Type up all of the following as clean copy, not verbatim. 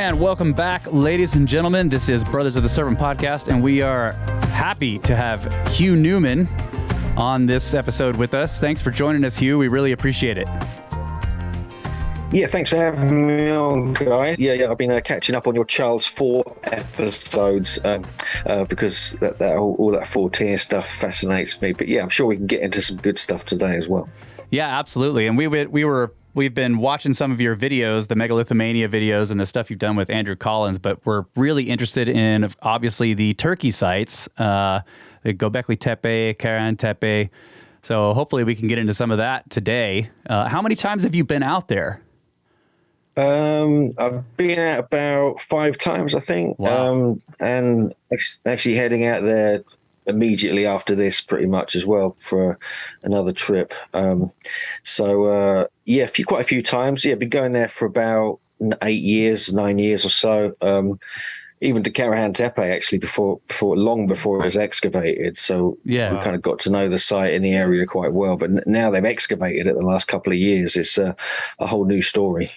And welcome back, ladies and gentlemen. This is Brothers of the Serpent podcast, and we are happy to have Hugh Newman on this episode with us. Thanks for joining us, Hugh. We really appreciate it. Yeah, thanks for having me on, guys. Yeah, I've been catching up on your Charles IV episodes because all that 14 stuff fascinates me. But yeah, I'm sure we can get into some good stuff today as well. Yeah, absolutely. And we've been watching some of your videos, the Megalithomania videos and the stuff you've done with Andrew Collins, but we're really interested in, obviously, the Turkey sites, the Gobekli Tepe, Karahan Tepe. So hopefully we can get into some of that today. How many times have you been out there? I've been out about 5 times, I think. Wow. And actually heading out there immediately after this pretty much as well for another trip. Quite a few times. Yeah, been going there for about 9 years or so. Even to Karahan Tepe actually long before it was excavated. So yeah, we kind of got to know the site in the area quite well. But now they've excavated it the last couple of years. It's a whole new story.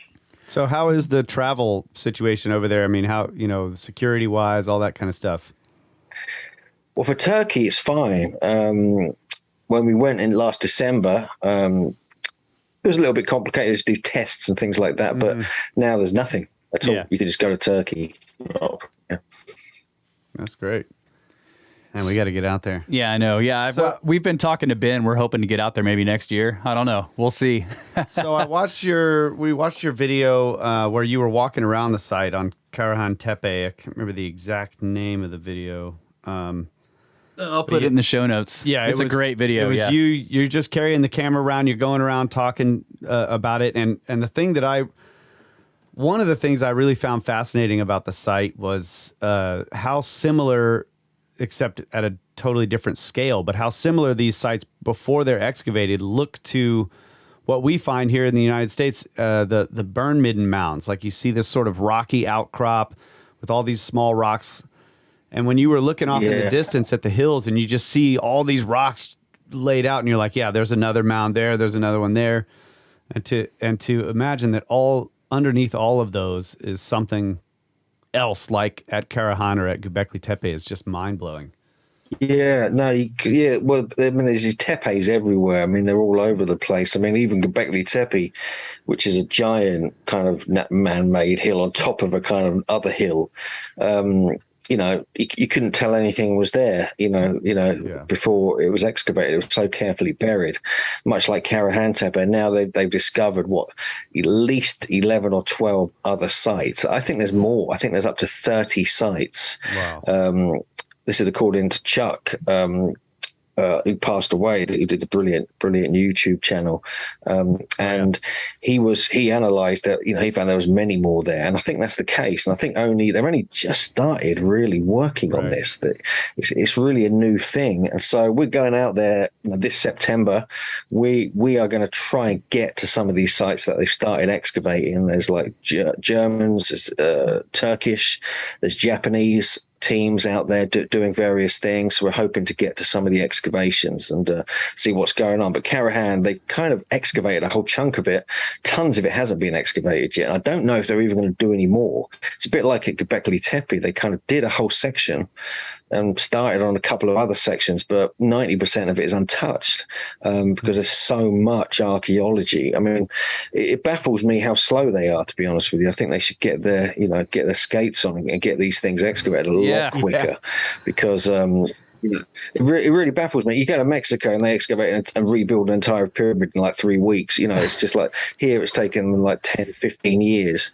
So how is the travel situation over there? I mean, how, security wise, all that kind of stuff? Well, for Turkey, it's fine. When we went in last December, it was a little bit complicated to do tests and things like that. But now there's nothing at all. You can just go to Turkey. Yeah. That's great. And we got to get out there. Yeah, I know. Yeah, we've been talking to Ben. We're hoping to get out there maybe next year. I don't know. We'll see. So we watched your video where you were walking around the site on Karahan Tepe. I can't remember the exact name of the video. I'll put it in the show notes. Yeah, it's a great video. It was you're just carrying the camera around. You're going around talking about it. And one of the things I really found fascinating about the site was how similar, except at a totally different scale, but how similar these sites before they're excavated look to what we find here in the United States, the burn midden mounds. Like you see this sort of rocky outcrop with all these small rocks. And when you were looking off in the distance at the hills and you just see all these rocks laid out and you're like, yeah, there's another mound there, there's another one there. And to imagine that underneath all of those is something else like at Karahan or at Gobekli Tepe is just mind-blowing. Yeah, no, well, I mean, there's these tepes everywhere. I mean, they're all over the place. I mean, even Gobekli Tepe, which is a giant kind of man-made hill on top of a kind of other hill, you couldn't tell anything was there, before it was excavated. It was so carefully buried, much like Karahan Tepe. Now they've discovered at least 11 or 12 other sites. I think there's more. I think there's up to 30 sites. Wow. This is according to Chuck, who passed away, who did a brilliant YouTube channel. And he analyzed that, he found there was many more there. And I think that's the case. And I think they've only just started really working on this. That it's really a new thing. And so we're going out there this September. We are going to try and get to some of these sites that they've started excavating. There's like Germans, there's Turkish, there's Japanese teams out there doing various things. So we're hoping to get to some of the excavations and see what's going on. But Karahan, they kind of excavated a whole chunk of it. Tons of it hasn't been excavated yet. I don't know if they're even going to do any more. It's a bit like at Gobekli Tepe. They kind of did a whole section and started on a couple of other sections, but 90% of it is untouched because there's so much archaeology. I mean, it baffles me how slow they are, to be honest with you. I think they should get their skates on and get these things excavated a lot quicker because it really baffles me. You go to Mexico and they excavate and rebuild an entire pyramid in like 3 weeks. It's just like here it's taken them like 10, 15 years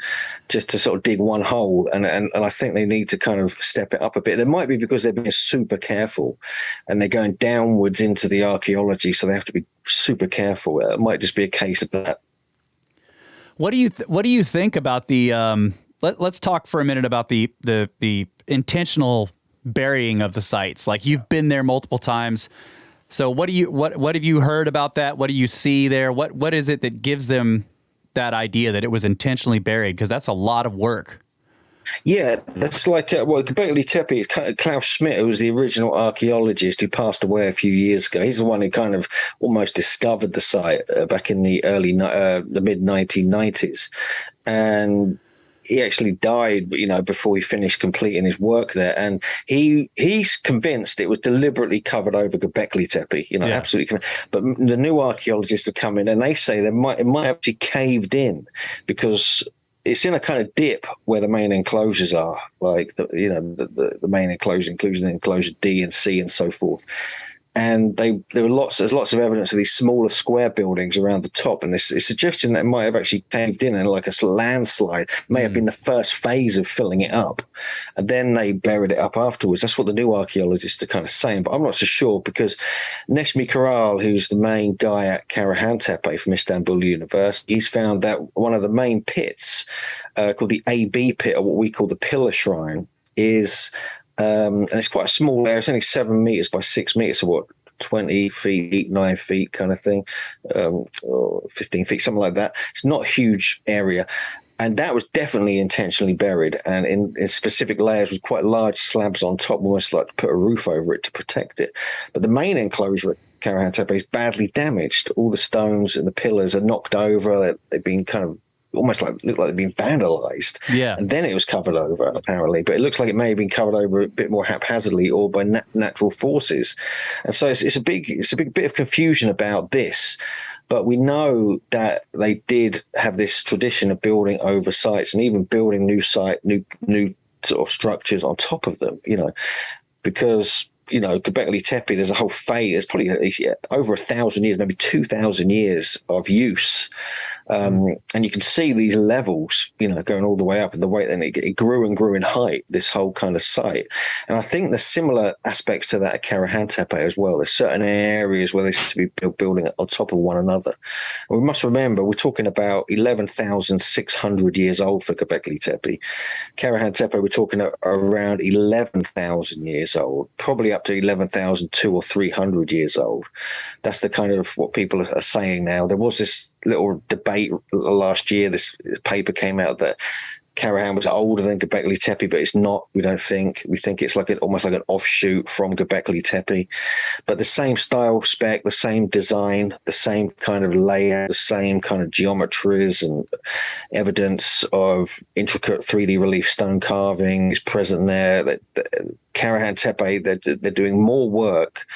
just to sort of dig one hole. And I think they need to kind of step it up a bit. There might be because they're being super careful and they're going downwards into the archaeology. So they have to be super careful. It might just be a case of that. What do you think about the, let's talk for a minute about the intentional burying of the sites. Like you've been there multiple times. So what have you heard about that? What do you see there? What is it that gives them that idea that it was intentionally buried? Because that's a lot of work. Yeah, that's like, Gobekli Tepe, Klaus Schmidt, who was the original archaeologist who passed away a few years ago. He's the one who kind of almost discovered the site back in the mid 1990s. And he actually died, before he finished completing his work there, and he's convinced it was deliberately covered over Gobekli Tepe. Absolutely. But the new archaeologists have come in, and they say it might have actually caved in because it's in a kind of dip where the main enclosures are, like the main enclosure, including enclosure D and C and so forth. And there's lots of evidence of these smaller square buildings around the top, and this suggestion that it might have actually caved in and like a landslide may have been the first phase of filling it up, and then they buried it up afterwards. That's what the new archaeologists are kind of saying, but I'm not so sure because Neshmi Karal, who's the main guy at Karahan Tepe from Istanbul University, he's found that one of the main pits called the AB pit, or what we call the Pillar Shrine, is and it's quite a small area. It's only 7 meters by 6 meters, so 20 feet, 9 feet kind of thing, or 15 feet, something like that. It's not a huge area. And that was definitely intentionally buried, and in specific layers with quite large slabs on top, almost like to put a roof over it to protect it. But the main enclosure at Karahan Tepe is badly damaged. All the stones and the pillars are knocked over. They've been kind of almost look like they've been vandalized. Yeah. And then it was covered over, apparently. But it looks like it may have been covered over a bit more haphazardly or by natural forces. And so it's a big bit of confusion about this. But we know that they did have this tradition of building over sites and even building new sort of structures on top of them, because Gobekli Tepe, there's a whole phase. There's probably over 1,000 years, maybe 2,000 years of use, and you can see these levels, going all the way up, and the way then it grew and grew in height. This whole kind of site, and I think there's similar aspects to that at Karahan Tepe as well. There's certain areas where they should be building on top of one another. And we must remember we're talking about 11,600 years old for Gobekli Tepe. Karahan Tepe, we're talking around 11,000 years old, probably up to 11,200 or 300 years old. That's the kind of what people are saying now. There was this little debate last year. This paper came out that Karahan was older than Gobekli Tepe, but it's not. We don't think. We think it's almost like an offshoot from Gobekli Tepe. But the same style spec, the same design, the same kind of layout, the same kind of geometries and evidence of intricate 3D relief stone carving is present there. Karahan Tepe, they're doing more work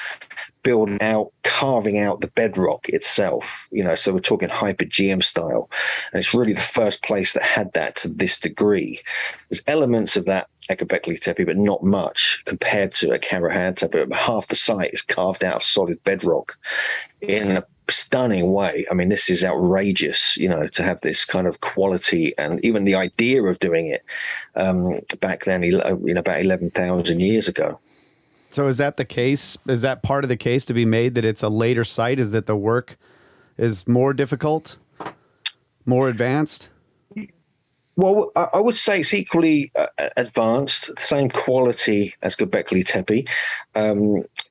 building out, carving out the bedrock itself, so we're talking hypergeum style. And it's really the first place that had that to this degree. There's elements of that at Gobekli Tepe, but not much compared to at Karahan Tepe. Half the site is carved out of solid bedrock in a stunning way. I mean, this is outrageous, to have this kind of quality, and even the idea of doing it back then, about 11,000 years ago. So is that the case? Is that part of the case to be made that it's a later site? Is that the work is more difficult, more advanced? Well, I would say it's equally advanced, the same quality as Gobekli Tepe.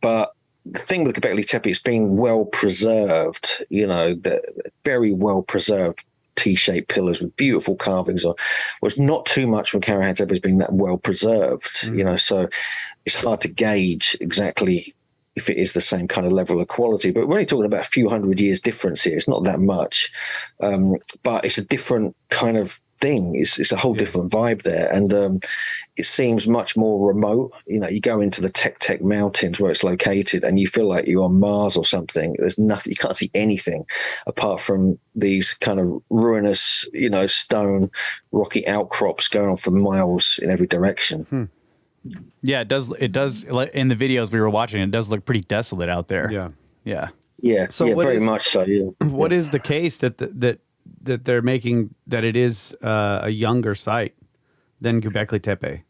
But the thing with Gobekli Tepe, it's being well preserved, the very well preserved T-shaped pillars with beautiful carvings on, was not too much from Karahan Tepe has been that well preserved, so it's hard to gauge exactly if it is the same kind of level of quality. But we're only talking about a few hundred years difference here. It's not that much, but it's a different kind of thing. It's a whole different vibe there, and it seems much more remote. You go into the Tek Mountains where it's located, and you feel like you're on Mars or something. There's nothing. You can't see anything apart from these kind of ruinous, stone, rocky outcrops going on for miles in every direction. Yeah, it does. It does. In the videos we were watching, it does look pretty desolate out there. Yeah. So yeah, very much so. Yeah. What is the case that they're making that it is a younger site than Gobekli Tepe?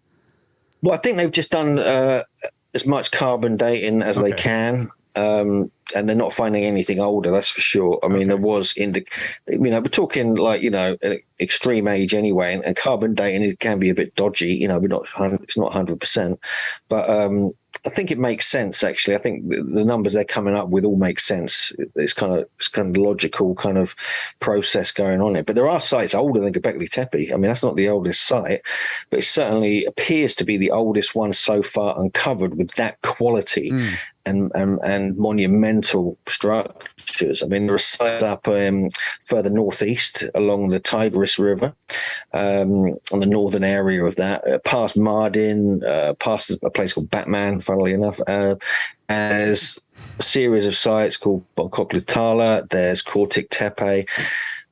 Well, I think they've just done as much carbon dating as they can, and they're not finding anything older. That's for sure. I mean, there was we're talking like an extreme age anyway, and carbon dating it can be a bit dodgy. It's not 100%, but I think it makes sense, actually. I think the numbers they're coming up with all make sense. It's kind of logical kind of process going on here. But there are sites older than Gobekli Tepe. I mean, that's not the oldest site, but it certainly appears to be the oldest one so far uncovered with that quality and monumental structures. I mean, there are sites up further northeast along the Tigris River, on the northern area of that, past Mardin, past a place called Batman, funnily enough. There's a series of sites called Bonkoklutala, there's Karahan Tepe.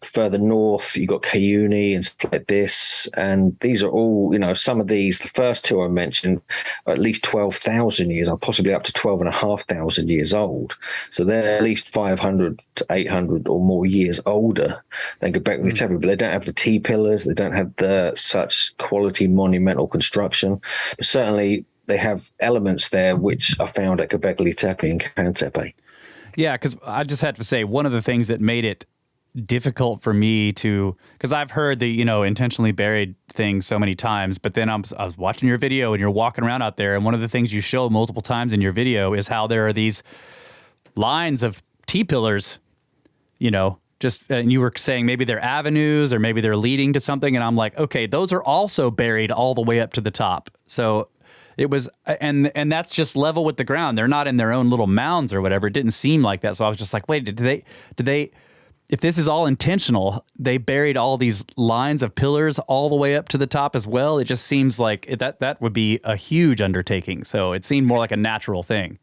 Further north, you got Kayuni and stuff like this, and these are all, some of these. The first two I mentioned, are at least 12,000 years, or possibly up to 12,500 years old. So they're at least 500 to 800 or more years older than Gobekli Tepe. But they don't have the T pillars, they don't have the such quality monumental construction. But certainly, they have elements there which are found at Gobekli Tepe and Karahan Tepe. Yeah, because I just had to say, one of the things that made it difficult for me to, because I've heard the intentionally buried thing so many times, but then I was watching your video and you're walking around out there, and one of the things you show multiple times in your video is how there are these lines of T-pillars, and you were saying maybe they're avenues or maybe they're leading to something, and I'm like, okay, those are also buried all the way up to the top. So it was, and that's just level with the ground. They're not in their own little mounds or whatever. It didn't seem like that. So I was just like, wait, did they, if this is all intentional, they buried all these lines of pillars all the way up to the top as well? It just seems like that would be a huge undertaking. So it seemed more like a natural thing.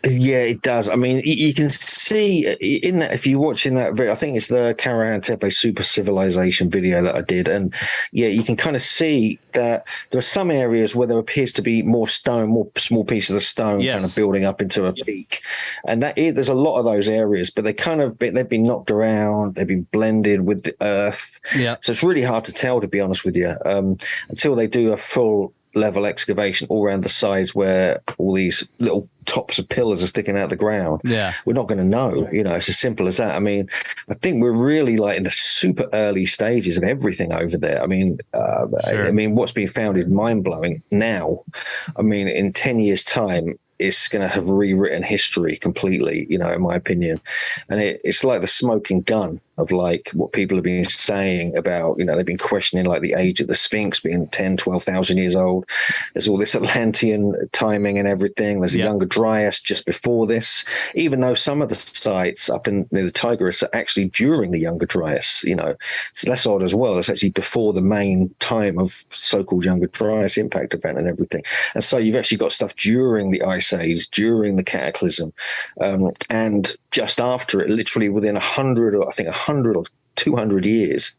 Yeah, it does. I mean, you can see in that, if you're watching that video, I think it's the Karahan Tepe Super Civilization video that I did. And yeah, you can kind of see that there are some areas where there appears to be more stone, more small pieces of stone kind of building up into a peak. And there's a lot of those areas, but they've been knocked around, they've been blended with the earth. Yeah. So it's really hard to tell, to be honest with you, until they do a full level excavation all around the sides where all these little tops of pillars are sticking out of the ground. Yeah, we're not going to know. It's as simple as that. I mean, I think we're really like in the super early stages of everything over there. I mean, I mean, what's being found is mind blowing now. I mean, in 10 years' time, it's going to have rewritten history completely, in my opinion. And it's like the smoking gun of like what people have been saying about, they've been questioning like the age of the Sphinx being 10, 12,000 years old. There's all this Atlantean timing and everything. There's a Younger Dryas just before this, even though some of the sites up in the Tigris are actually during the Younger Dryas, it's less odd as well. It's actually before the main time of so-called Younger Dryas impact event and everything. And so you've actually got stuff during the Ice Age, during the Cataclysm, and just after it, literally within 100 or 200 years,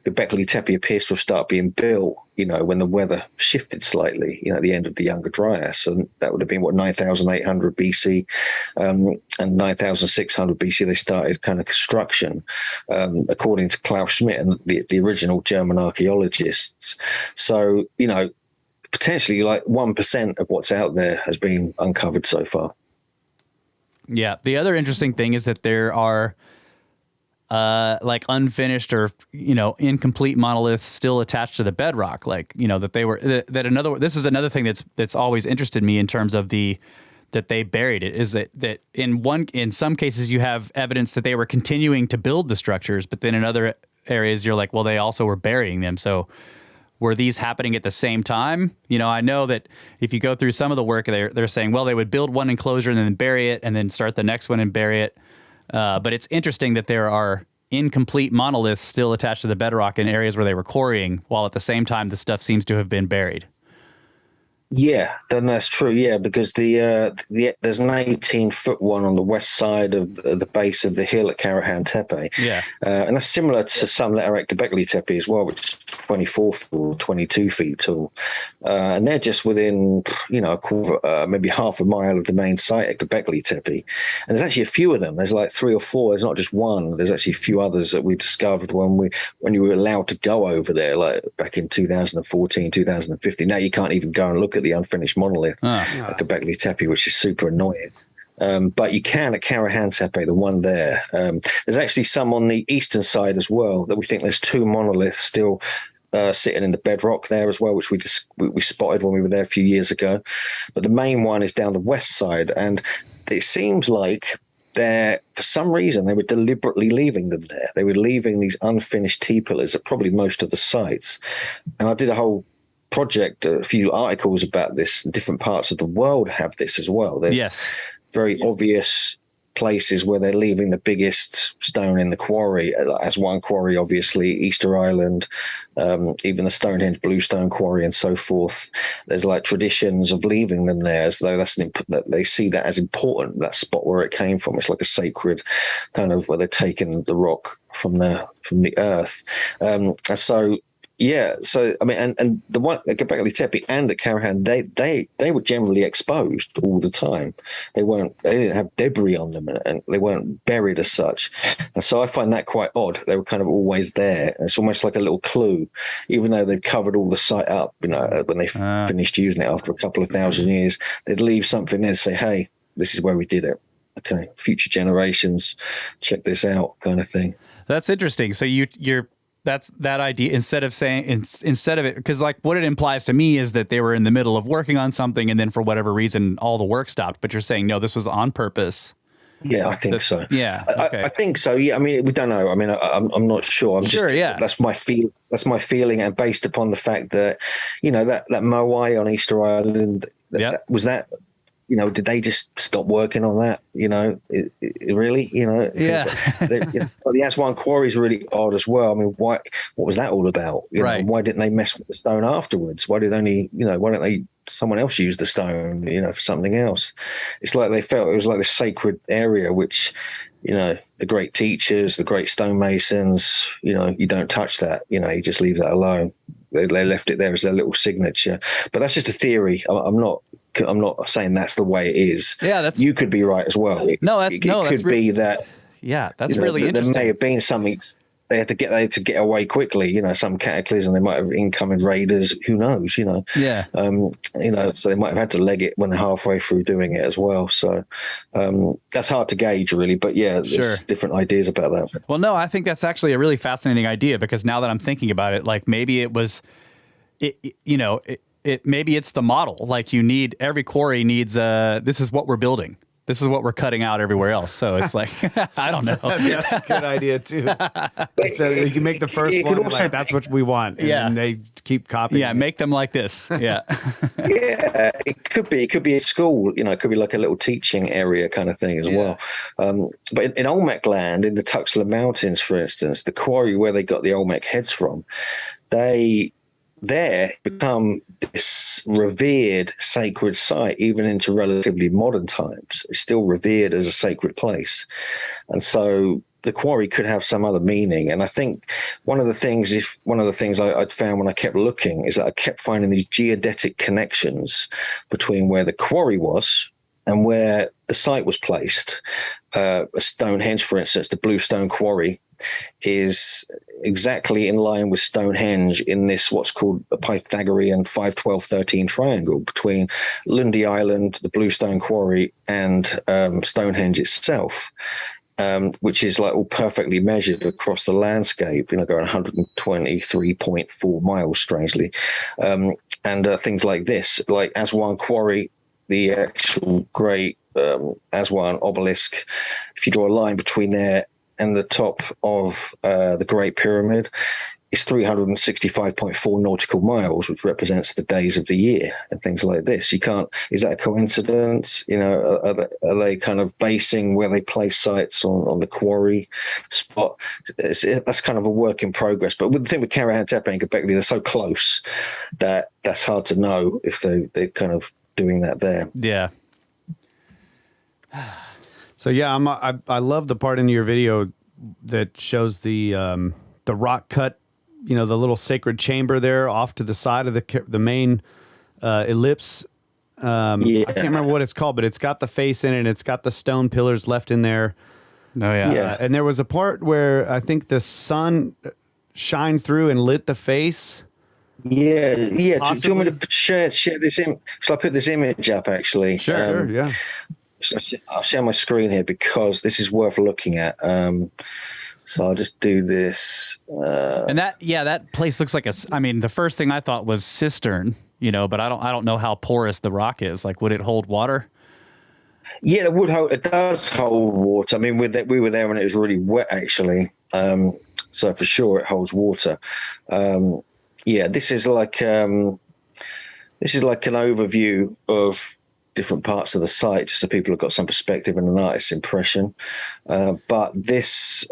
Gobekli Tepe appears to have started being built, when the weather shifted slightly, at the end of the Younger Dryas. And that would have been, 9,800 BC, and 9,600 BC, they started kind of construction, according to Klaus Schmidt and the original German archaeologists. So, potentially like 1% of what's out there has been uncovered so far. Yeah. The other interesting thing is that there are like unfinished or, incomplete monoliths still attached to the bedrock. Like, that they were this is another thing that's always interested me in terms of that they buried it, is that in some cases you have evidence that they were continuing to build the structures, but then in other areas you're like, well, they also were burying them. So were these happening at the same time? I know that if you go through some of the work, they're saying, well, they would build one enclosure and then bury it and then start the next one and bury it. But it's interesting that there are incomplete monoliths still attached to the bedrock in areas where they were quarrying, while at the same time the stuff seems to have been buried. Yeah, then that's true. Yeah, because there's an 18-foot one on the west side of the base of the hill at Karahan Tepe. Yeah, and that's similar to some that are at Gobekli Tepe as well, which is 24 feet or 22 feet tall, and they're just within a quarter, maybe half a mile of the main site at Gobekli Tepe. And there's actually a few of them. There's like 3 or 4. There's not just one. There's actually a few others that we discovered when you were allowed to go over there, like back in 2014, 2015. Now you can't even go and look at the unfinished monolith at Gobekli Tepe, which is super annoying. But you can at Karahan Tepe, the one there. There's actually some on the eastern side as well that we think there's 2 monoliths still sitting in the bedrock there as well, which we spotted when we were there a few years ago. But the main one is down the west side, and it seems like for some reason, they were deliberately leaving them there. They were leaving these unfinished T-pillars at probably most of the sites. And I did a whole project, a few articles about this. Different parts of the world have this as well. There's very obvious places where they're leaving the biggest stone in the quarry. As one quarry, obviously, Easter Island, even the Stonehenge Bluestone Quarry and so forth. There's like traditions of leaving them there as though that they see that as important, that spot where it came from. It's like a sacred kind of where they're taking the rock from the earth. And so yeah, so I mean, and the one at Gobekli Tepe and at Karahan, they were generally exposed all the time. They didn't have debris on them, and they weren't buried as such. And so I find that quite odd. They were kind of always there. It's almost like a little clue, even though they've covered all the site up. You know, when they finished using it after a couple of thousand years, they'd leave something there to say, "Hey, this is where we did it. Okay, future generations, check this out," kind of thing. That's interesting. So you're. That's that idea instead of it, because like what it implies to me is that they were in the middle of working on something and then for whatever reason all the work stopped. But you're saying no, this was on purpose. Yeah, I think so. Yeah, okay. I think so. Yeah, I mean, we don't know. I mean, I'm not sure. I'm sure. Just, yeah, that's my feeling, and based upon the fact that that Moai on Easter Island, was that. Did they just stop working on that? Really? Yeah. The Aswan quarry is really odd as well. I mean, what was that all about? Right. Why didn't they mess with the stone afterwards? Why don't someone else use the stone, for something else? It's like they felt it was like a sacred area, which, the great teachers, the great stonemasons, you don't touch that, you just leave that alone. They left it there as their little signature. But that's just a theory. I'm not saying that's the way it is. Yeah, you could be right as well. It could be that. Yeah, that's really interesting. There may have been something they had to get away quickly. Some cataclysm. They might have incoming raiders. Who knows? Yeah. So they might have had to leg it when they're halfway through doing it as well. So that's hard to gauge, really. But yeah, there's different ideas about that. Well, no, I think that's actually a really fascinating idea because now that I'm thinking about it, like maybe it was, maybe it's the model. Like every quarry needs this is what we're building. This is what we're cutting out everywhere else. So it's like, I don't know. That's a good idea too. So you can make the first one also, that's what we want. And then they keep copying. Yeah, make them like this. Yeah. Yeah, it could be. It could be a school, it could be like a little teaching area kind of thing as well. But in Olmec land, in the Tuxtla Mountains, for instance, the quarry where they got the Olmec heads from, they become this revered sacred site, even into relatively modern times. It's still revered as a sacred place. And so the quarry could have some other meaning. And I think one of the things I'd found when I kept looking is that I kept finding these geodetic connections between where the quarry was and where the site was placed. Stonehenge, for instance, the Bluestone Quarry is exactly in line with Stonehenge in this what's called a Pythagorean 5-12-13 triangle between Lundy Island, the Bluestone Quarry, and Stonehenge itself, which is like all perfectly measured across the landscape, going 123.4 miles, strangely. And things like this, like Aswan Quarry, the actual great Aswan obelisk, if you draw a line between there and the top of the Great Pyramid, is 365.4 nautical miles, which represents the days of the year and things like this. Is that a coincidence? Are they kind of basing where they place sites on the quarry spot? That's kind of a work in progress. But with the thing with Karahan Tepe and Gobekli, they're so close that that's hard to know if they're kind of doing that there. Yeah. So yeah, I love the part in your video that shows the rock cut, the little sacred chamber there off to the side of the main ellipse. I can't remember what it's called, but it's got the face in it and it's got the stone pillars left in there. Oh yeah. And there was a part where I think the sun shined through and lit the face. Yeah. Do you want me to share this? Shall I put this image up? Actually, sure. Yeah. I'll share my screen here because this is worth looking at. So I'll just do this. And that place looks like the first thing I thought was cistern, but I don't know how porous the rock is. Like, would it hold water? Yeah, it does hold water. I mean, we were there when it was really wet, actually. So for sure it holds water. This is like an overview of different parts of the site, just so people have got some perspective and an artist's impression. But this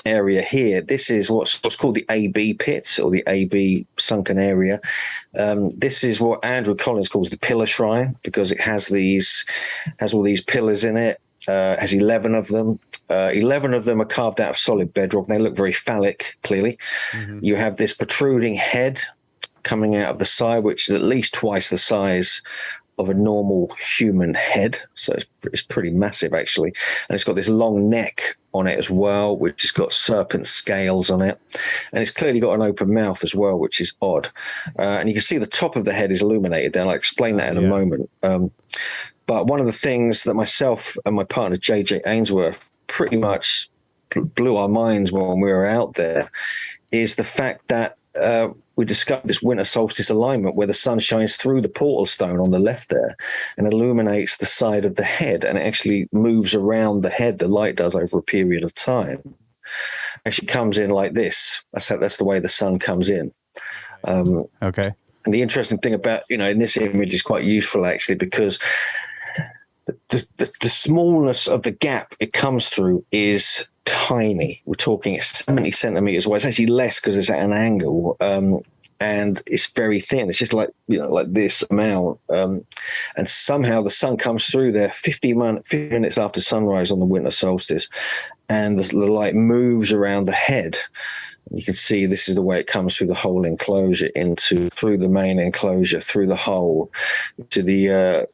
area here, this is what's called the AB pit, or the AB sunken area. This is what Andrew Collins calls the pillar shrine, because it has all these pillars in it. Has 11 of them. 11 of them are carved out of solid bedrock. They look very phallic, clearly. You have this protruding head coming out of the side, which is at least twice the size of a normal human head. So it's pretty massive, actually. And it's got this long neck on it as well, which has got serpent scales on it. And it's clearly got an open mouth as well, which is odd. And you can see the top of the head is illuminated there. And I'll explain that in a moment. But one of the things that myself and my partner, JJ Ainsworth, pretty much blew our minds when we were out there is the fact that we discovered this winter solstice alignment where the sun shines through the portal stone on the left there and illuminates the side of the head, and it actually moves around the head, the light does, over a period of time. Actually comes in like this. That's the way the sun comes in. Okay. And the interesting thing about, in this image is quite useful, actually, because the smallness of the gap it comes through is tiny. We're talking 70 centimeters wide. It's actually less because it's at an angle, and it's very thin. It's just like this amount, and somehow the sun comes through there 50 minutes after sunrise on the winter solstice, and the light moves around the head. You can see this is the way it comes through the whole enclosure, through the main enclosure, through the hole to the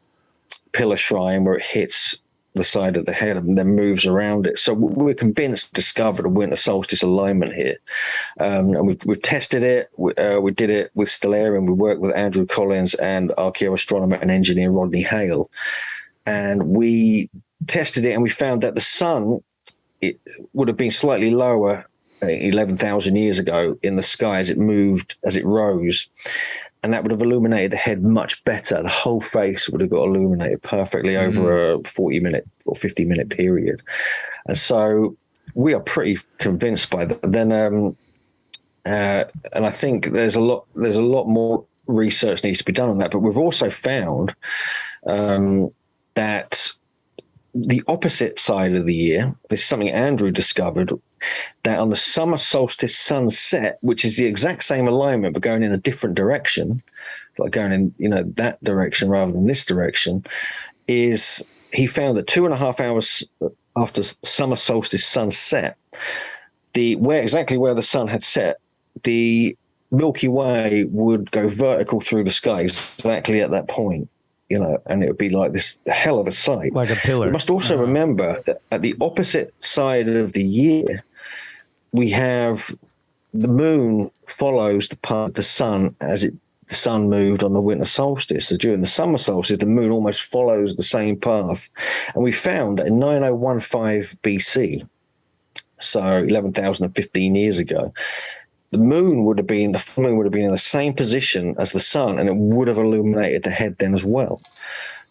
pillar shrine where it hits the side of the head and then moves around it. So we're convinced, discovered a winter solstice alignment here. And we've tested it. We did it with Stellarium. We worked with Andrew Collins and archaeoastronomer and engineer Rodney Hale. And we tested it, and we found that the sun, it would have been slightly lower 11,000 years ago in the sky as it rose. And that would have illuminated the head much better. The whole face would have got illuminated perfectly over a 40-minute or 50-minute period. And so we are pretty convinced by that. Then, and I think there's a lot more research needs to be done on that. But we've also found that the opposite side of the year, this is something Andrew discovered, that on the summer solstice sunset, which is the exact same alignment but going in a different direction, like going in that direction rather than this direction, is he found that 2.5 hours after summer solstice sunset, exactly where the sun had set, the Milky Way would go vertical through the sky exactly at that point. And it would be like this hell of a sight. Like a pillar. You must also remember that at the opposite side of the year, we have the moon follows the path of the sun as the sun moved on the winter solstice. So during the summer solstice, the moon almost follows the same path. And we found that in 9015 BC, so 11,015 years ago, the moon would have been in the same position as the sun, and it would have illuminated the head then as well.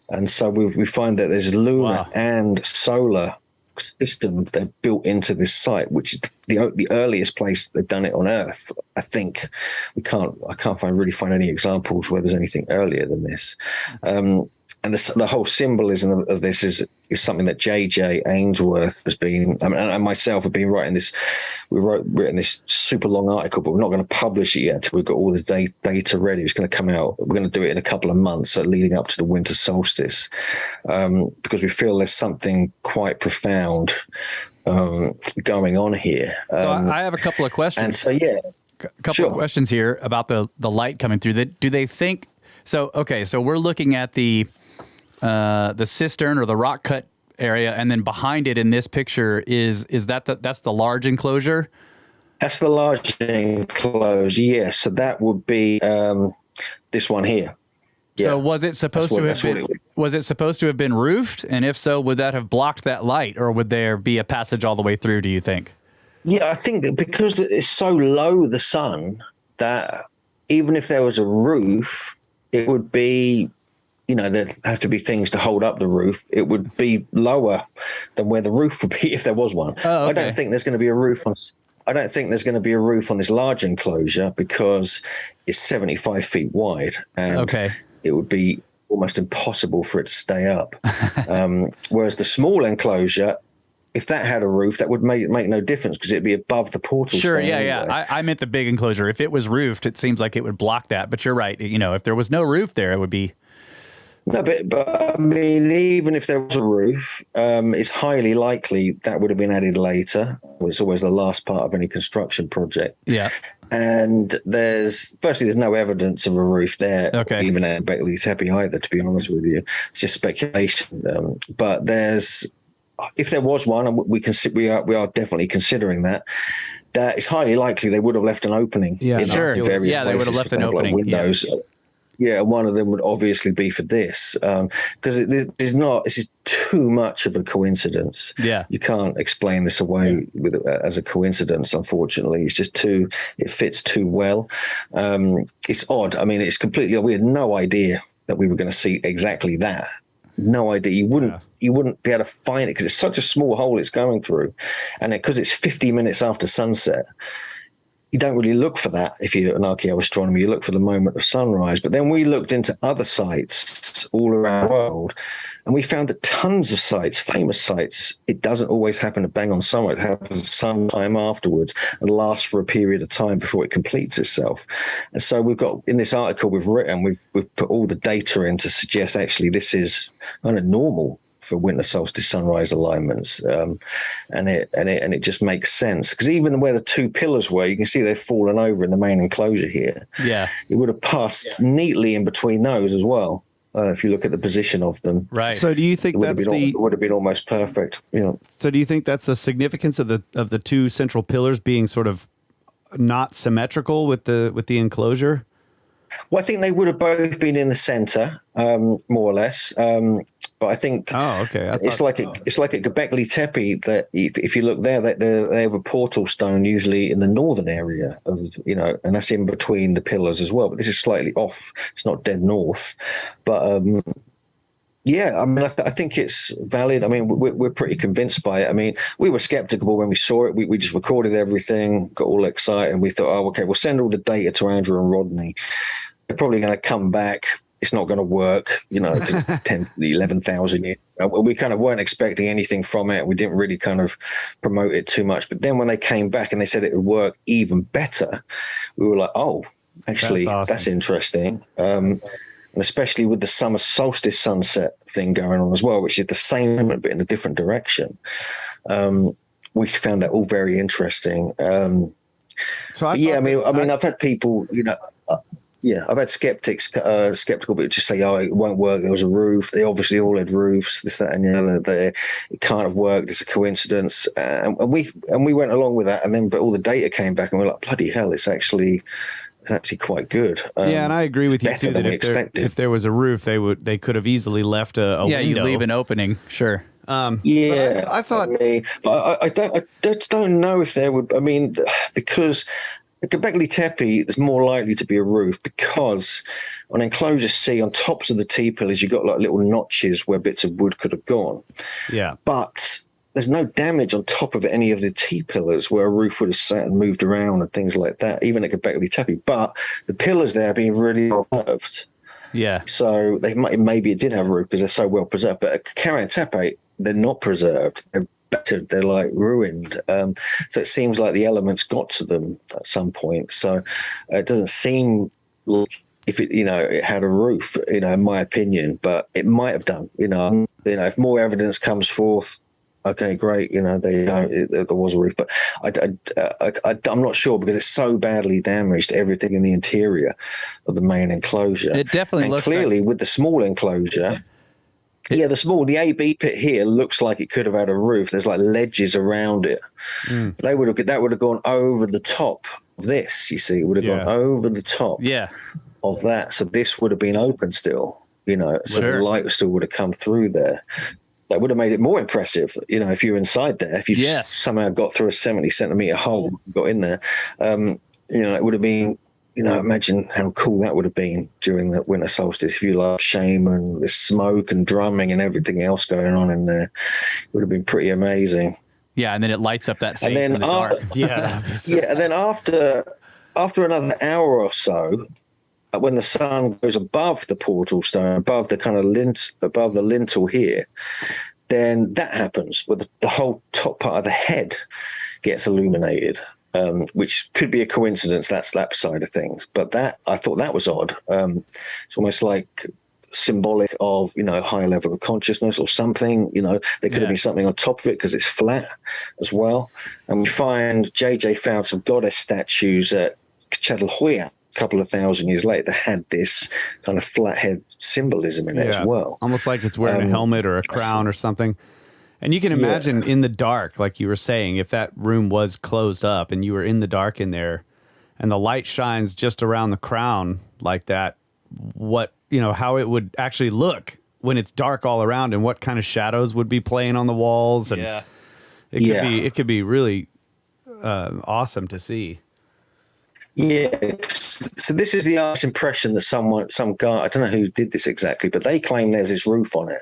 And so we find that there's lunar and solar system that built into this site, which is the earliest place they've done it on Earth. I think I can't really find any examples where there's anything earlier than this. And the whole symbolism of this is something that JJ Ainsworth has been, and myself have been writing this. We've written this super long article, but we're not going to publish it yet until we've got all the data ready. It's going to come out. We're going to do it in a couple of months, leading up to the winter solstice, because we feel there's something quite profound going on here. So I have a couple of questions. And so, a couple of questions here about the light coming through. Do they think so? Okay, so we're looking at the cistern or the rock cut area, and then behind it in this picture is that's the large enclosure? That's the large enclosure, yes. So that would be this one here. So was it supposed to have been roofed? And if so, would that have blocked that light, or would there be a passage all the way through, do you think? Yeah, I think that because it's so low, the sun, that even if there was a roof, it would be, there'd have to be things to hold up the roof. It would be lower than where the roof would be if there was one. Oh, okay. I don't think there's going to be a roof on this large enclosure because it's 75 feet wide, and it would be almost impossible for it to stay up. Whereas the small enclosure, if that had a roof, that would make no difference because it'd be above the portal. Sure, stone yeah, anyway. yeah. I meant the big enclosure. If it was roofed, it seems like it would block that. But you're right. You know, if there was no roof there, it would be. No, but I mean, even if there was a roof, it's highly likely that would have been added later. It's always the last part of any construction project. Yeah. And there's no evidence of a roof there, Okay. even at Gobekli Tepe either, to be honest with you. It's just speculation. But if there was one, and we are definitely considering that it's highly likely they would have left an opening. Yeah, sure. Various Yeah, they would have left an opening. Like windows. Yeah, and one of them would obviously be for this, because this is too much of a coincidence. Yeah. You can't explain this away as a coincidence, unfortunately. It's just it fits too well. It's odd. I mean, it's completely, we had no idea that we were going to see exactly that. No idea. You wouldn't be able to find it because it's such a small hole it's going through. And because it's 50 minutes after sunset, you don't really look for that if you're an archaeoastronomer. You look for the moment of sunrise. But then we looked into other sites all around the world, and we found that tons of sites, famous sites, it doesn't always happen to bang on summer. It happens sometime afterwards and lasts for a period of time before it completes itself. And so we've got, in this article we've written, we've put all the data in to suggest actually this is kind of normal for winter solstice sunrise alignments, and it just makes sense because even where the two pillars were, you can see they've fallen over in the main enclosure here. Yeah, it would have passed neatly in between those as well. If you look at the position of them, right. So, do you think it would have been almost perfect? So, do you think that's the significance of the two central pillars being sort of not symmetrical with the enclosure? Well, I think they would have both been in the center, more or less. But I think it's like at Gobekli Tepe that if you look there, they have a portal stone usually in the northern area of, and that's in between the pillars as well. But this is slightly off; it's not dead north. But yeah, I mean, I think it's valid. I mean, we're pretty convinced by it. I mean, we were skeptical when we saw it. We just recorded everything, got all excited, and we thought, oh, okay, we'll send all the data to Andrew and Rodney. They're probably going to come back. It's not going to work, because 10, 11,000 years. We kind of weren't expecting anything from it. We didn't really kind of promote it too much. But then when they came back and they said it would work even better, we were like, oh, actually, that's interesting. And especially with the summer solstice sunset thing going on as well, which is the same moment but in a different direction. We found that all very interesting. I've had people, I've had skeptical people just say, oh, it won't work. There was a roof. They obviously all had roofs, this, that, and the other. It can't have worked. It's a coincidence. And we went along with that. But all the data came back and we're like, bloody hell, it's actually quite good. And I agree with you too that if there was a roof, they could have easily left a window. Yeah, you leave an opening, sure. I thought, I just don't know if there would. I mean, because at Gobekli Tepe, there's more likely to be a roof because on enclosure C, on tops of the T-pillars, you've got like little notches where bits of wood could have gone. Yeah, but there's no damage on top of any of the T-pillars where a roof would have sat and moved around and things like that, even at Gobekli Tepe. But the pillars there are being really well preserved. Yeah. So maybe it did have a roof because they're so well preserved. But at Karahan Tepe, they're not preserved. They're battered. They're like ruined. So it seems like the elements got to them at some point. So it doesn't seem like if it had a roof, in my opinion, but it might have done. If more evidence comes forth, okay, great. There was a roof, but I'm not sure because it's so badly damaged. Everything in the interior of the main enclosure. It definitely looks clearly with the small enclosure. The AB pit here looks like it could have had a roof. There's like ledges around it. That would have gone over the top of this. You see, it would have gone over the top. Of that. So this would have been open still. So the light still would have come through there. That would have made it more impressive, if you're inside there, if you somehow got through a 70 centimeter hole, got in there, it would have been, imagine how cool that would have been during the winter solstice. If you like shaman, the smoke and drumming and everything else going on in there, it would have been pretty amazing. Yeah, and then it lights up that face in the dark. And then after another hour or so, when the sun goes above the portal stone, above the kind of above the lintel here, then that happens where the whole top part of the head gets illuminated, which could be a coincidence. That's that side of things. But I thought that was odd. It's almost like symbolic of, higher level of consciousness or something. There could have been something on top of it because it's flat as well. And JJ found some goddess statues at Catalhoya a couple of thousand years later that had this kind of flathead symbolism in it as well. Almost like it's wearing a helmet or a crown or something. And you can imagine in the dark, like you were saying, if that room was closed up and you were in the dark in there and the light shines just around the crown like that, how it would actually look when it's dark all around and what kind of shadows would be playing on the walls. And it could be really awesome to see. Yeah. So this is the artist's impression that some guy, I don't know who did this exactly, but they claim there's this roof on it,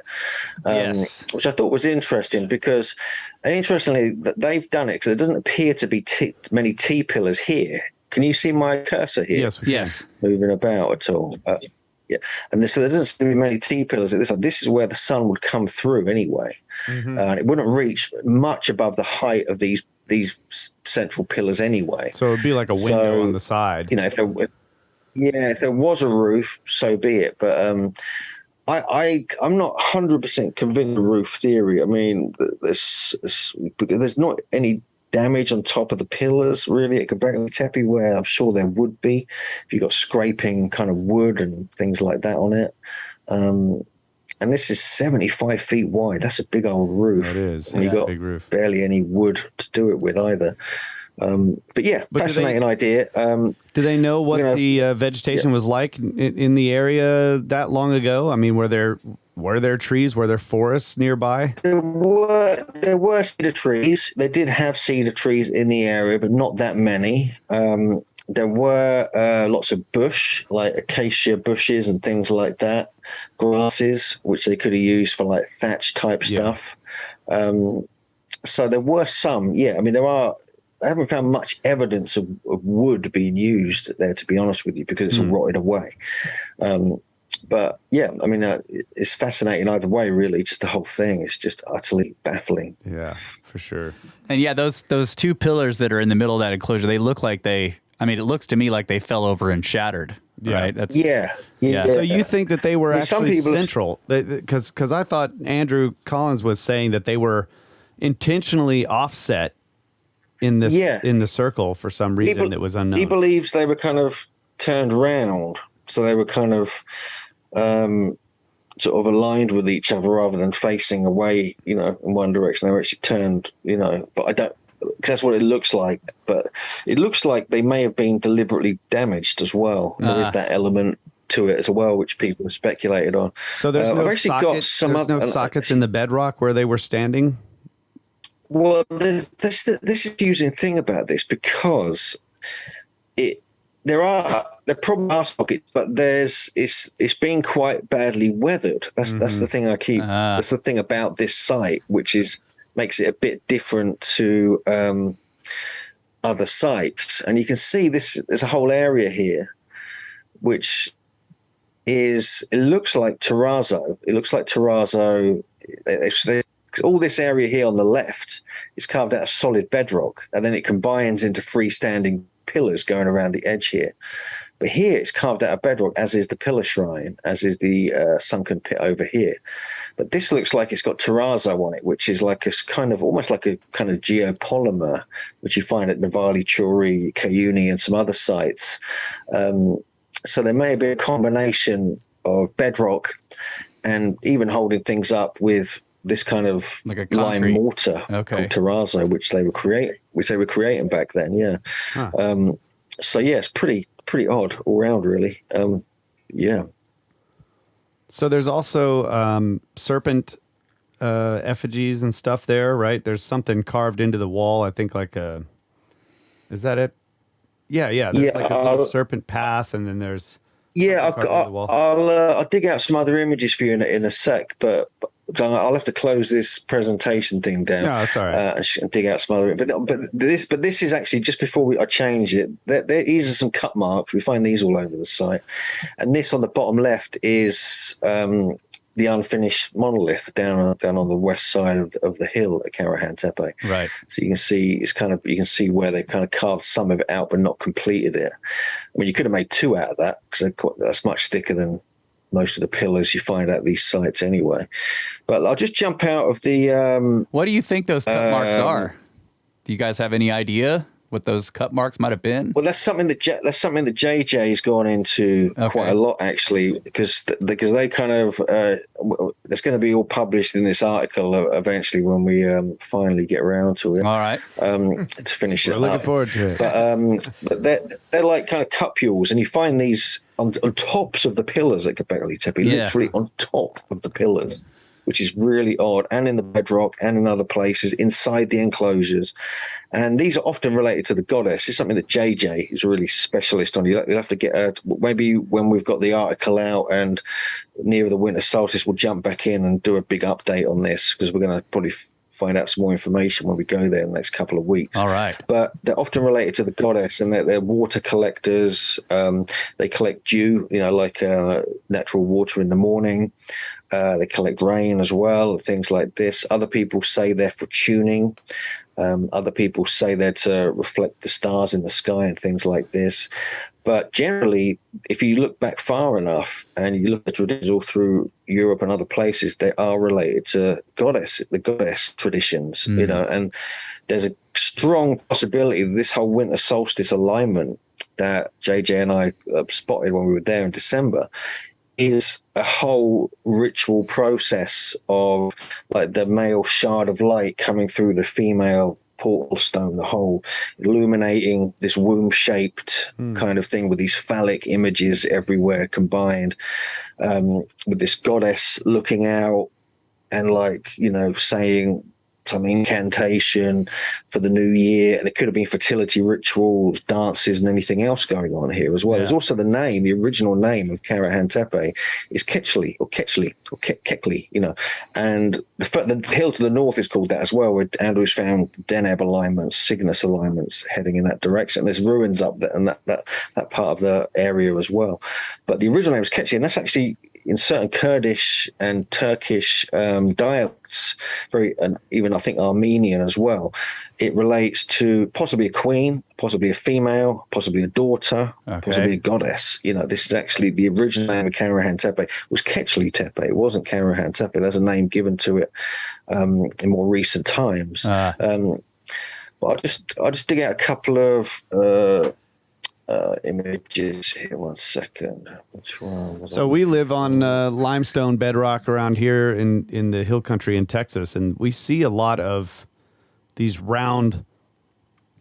which I thought was interesting because, and interestingly, that they've done it because there doesn't appear to be many T-pillars here. Can you see my cursor here? Yes. Moving about at all. And so there doesn't seem to be many T-pillars. This is where the sun would come through anyway. And it wouldn't reach much above the height of these central pillars anyway. So it would be like a window on the side. If there was a roof, so be it. But I'm not 100% convinced of the roof theory. I mean, there's not any damage on top of the pillars really at Gobekli Tepe, where I'm sure there would be if you got scraping kind of wood and things like that on it. And this is 75 feet wide. That's a big old roof. It is. And you've got big roof. Barely any wood to do it with either. But fascinating idea. Do they know what the vegetation was like in the area that long ago? I mean, were there trees? Were there forests nearby? There were cedar trees. They did have cedar trees in the area, but not that many. There were lots of bush, like acacia bushes and things like that, grasses, which they could have used for like thatch type stuff. So there were some, I mean, I haven't found much evidence of wood being used there, to be honest with you, because it's all rotted away. But I mean, it's fascinating either way, really. Just the whole thing is just utterly baffling. Yeah, for sure. And those two pillars that are in the middle of that enclosure, they look like it looks to me like they fell over and shattered. Right? That's, So you think that they were actually central? Because I thought Andrew Collins was saying that they were intentionally offset in this in the circle for some reason that was unknown. He believes they were kind of turned round, so they were kind of sort of aligned with each other rather than facing away, in one direction. They were actually turned, but I don't. Because that's what it looks like, but it looks like they may have been deliberately damaged as well. There is that element to it as well, which people have speculated on. So there's no sockets in the bedrock where they were standing? Well, this is the confusing thing about this, because there probably are sockets, but it's been quite badly weathered. That's the thing that's the thing about this site, which makes it a bit different to other sites. And you can see there's a whole area here which it looks like terrazzo. It looks like terrazzo. All this area here on the left is carved out of solid bedrock, and then it combines into freestanding pillars going around the edge here. But here it's carved out of bedrock, as is the pillar shrine, as is the sunken pit over here. But this looks like it's got terrazzo on it, which is like almost like a kind of geopolymer, which you find at Navali Churi, Kayuni, and some other sites. So there may be a combination of bedrock and even holding things up with this kind of like a lime mortar called terrazzo, which they were creating back then. Yeah. Huh. So it's pretty odd all around, really. So there's also serpent effigies and stuff there, right? There's something carved into the wall. I think is that it? Yeah. There's like a little serpent path, and then there's I'll dig out some other images for you in a sec. But I'll have to close this presentation thing down. No, that's all right. And dig out some other. But this is actually just before I change it. These are some cut marks. We find these all over the site, and this on the bottom left is the unfinished monolith down on the west side of the hill at Karahan Tepe. Right. So you can see you can see where they kind of carved some of it out but not completed it. I mean, you could have made two out of that because that's much thicker than most of the pillars you find at these sites anyway. But I'll just jump out of the. What do you think those cut marks are? Do you guys have any idea what those cut marks might have been? Well, that's something that JJ's gone into quite a lot actually, because they kind of it's going to be all published in this article eventually when we finally get around to it. All right, to finish it. We're looking forward to it. But they're like kind of cupules, and you find these on tops of the pillars at Gobekli Tepe, literally on top of the pillars, which is really odd, and in the bedrock and in other places inside the enclosures. And these are often related to the goddess. It's something that JJ is really specialist on. You'll have to get maybe when we've got the article out and near the winter solstice, we'll jump back in and do a big update on this, because we're going to probably find out some more information when we go there in the next couple of weeks. All right. But they're often related to the goddess, and they're water collectors. They collect dew, like natural water in the morning. They collect rain as well, things like this. Other people say they're for tuning. Other people say they're to reflect the stars in the sky and things like this. But generally, if you look back far enough and you look at traditions all through Europe and other places, they are related to the goddess traditions, and there's a strong possibility that this whole winter solstice alignment that JJ and I spotted when we were there in December is a whole ritual process of like the male shard of light coming through the female portal stone, the whole illuminating this womb-shaped kind of thing with these phallic images everywhere combined, with this goddess looking out and saying some incantation for the new year. There could have been fertility rituals, dances, and anything else going on here as well. Yeah. There's also the original name of Karahan Tepe is Kechli or Kekli, and the hill to the north is called that as well, where Andrew's found Deneb alignments, Cygnus alignments heading in that direction. There's ruins up there and that part of the area as well. But the original name is Kechli, and that's actually in certain Kurdish and Turkish dialects, and even I think Armenian as well, it relates to possibly a queen, possibly a female, possibly a daughter, possibly a goddess. This is actually the original name of Karahan Tepe was Kechli Tepe. It wasn't Karahan Tepe. There's a name given to it in more recent times. But I'll just dig out a couple of images here. 1 second. Which one? So we live on limestone bedrock around here in the hill country in Texas, and we see a lot of these round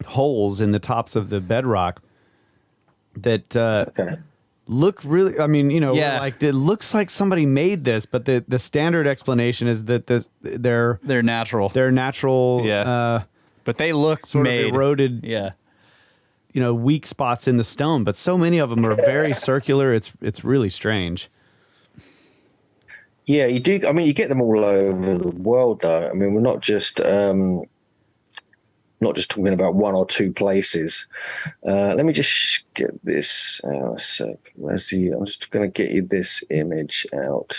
holes in the tops of the bedrock that look really. I mean, like it looks like somebody made this, but the standard explanation is that they're natural. They're natural. Yeah. But they look sort of eroded. Yeah. Weak spots in the stone, but so many of them are very circular. It's really strange. Yeah, you do. I mean, you get them all over the world, though. I mean, we're not just talking about one or two places. Let me just get this out a sec. I'm just going to get you this image out,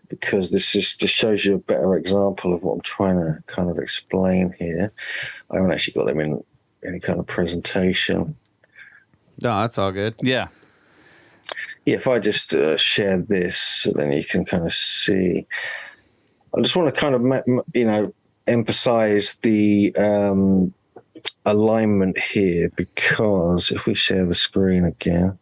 because this just shows you a better example of what I'm trying to kind of explain here. I haven't actually got them in any kind of presentation. No, that's all good. Yeah. Yeah, if I just share this, then you can kind of see. I just want to kind of, emphasize the alignment here, because if we share the screen again,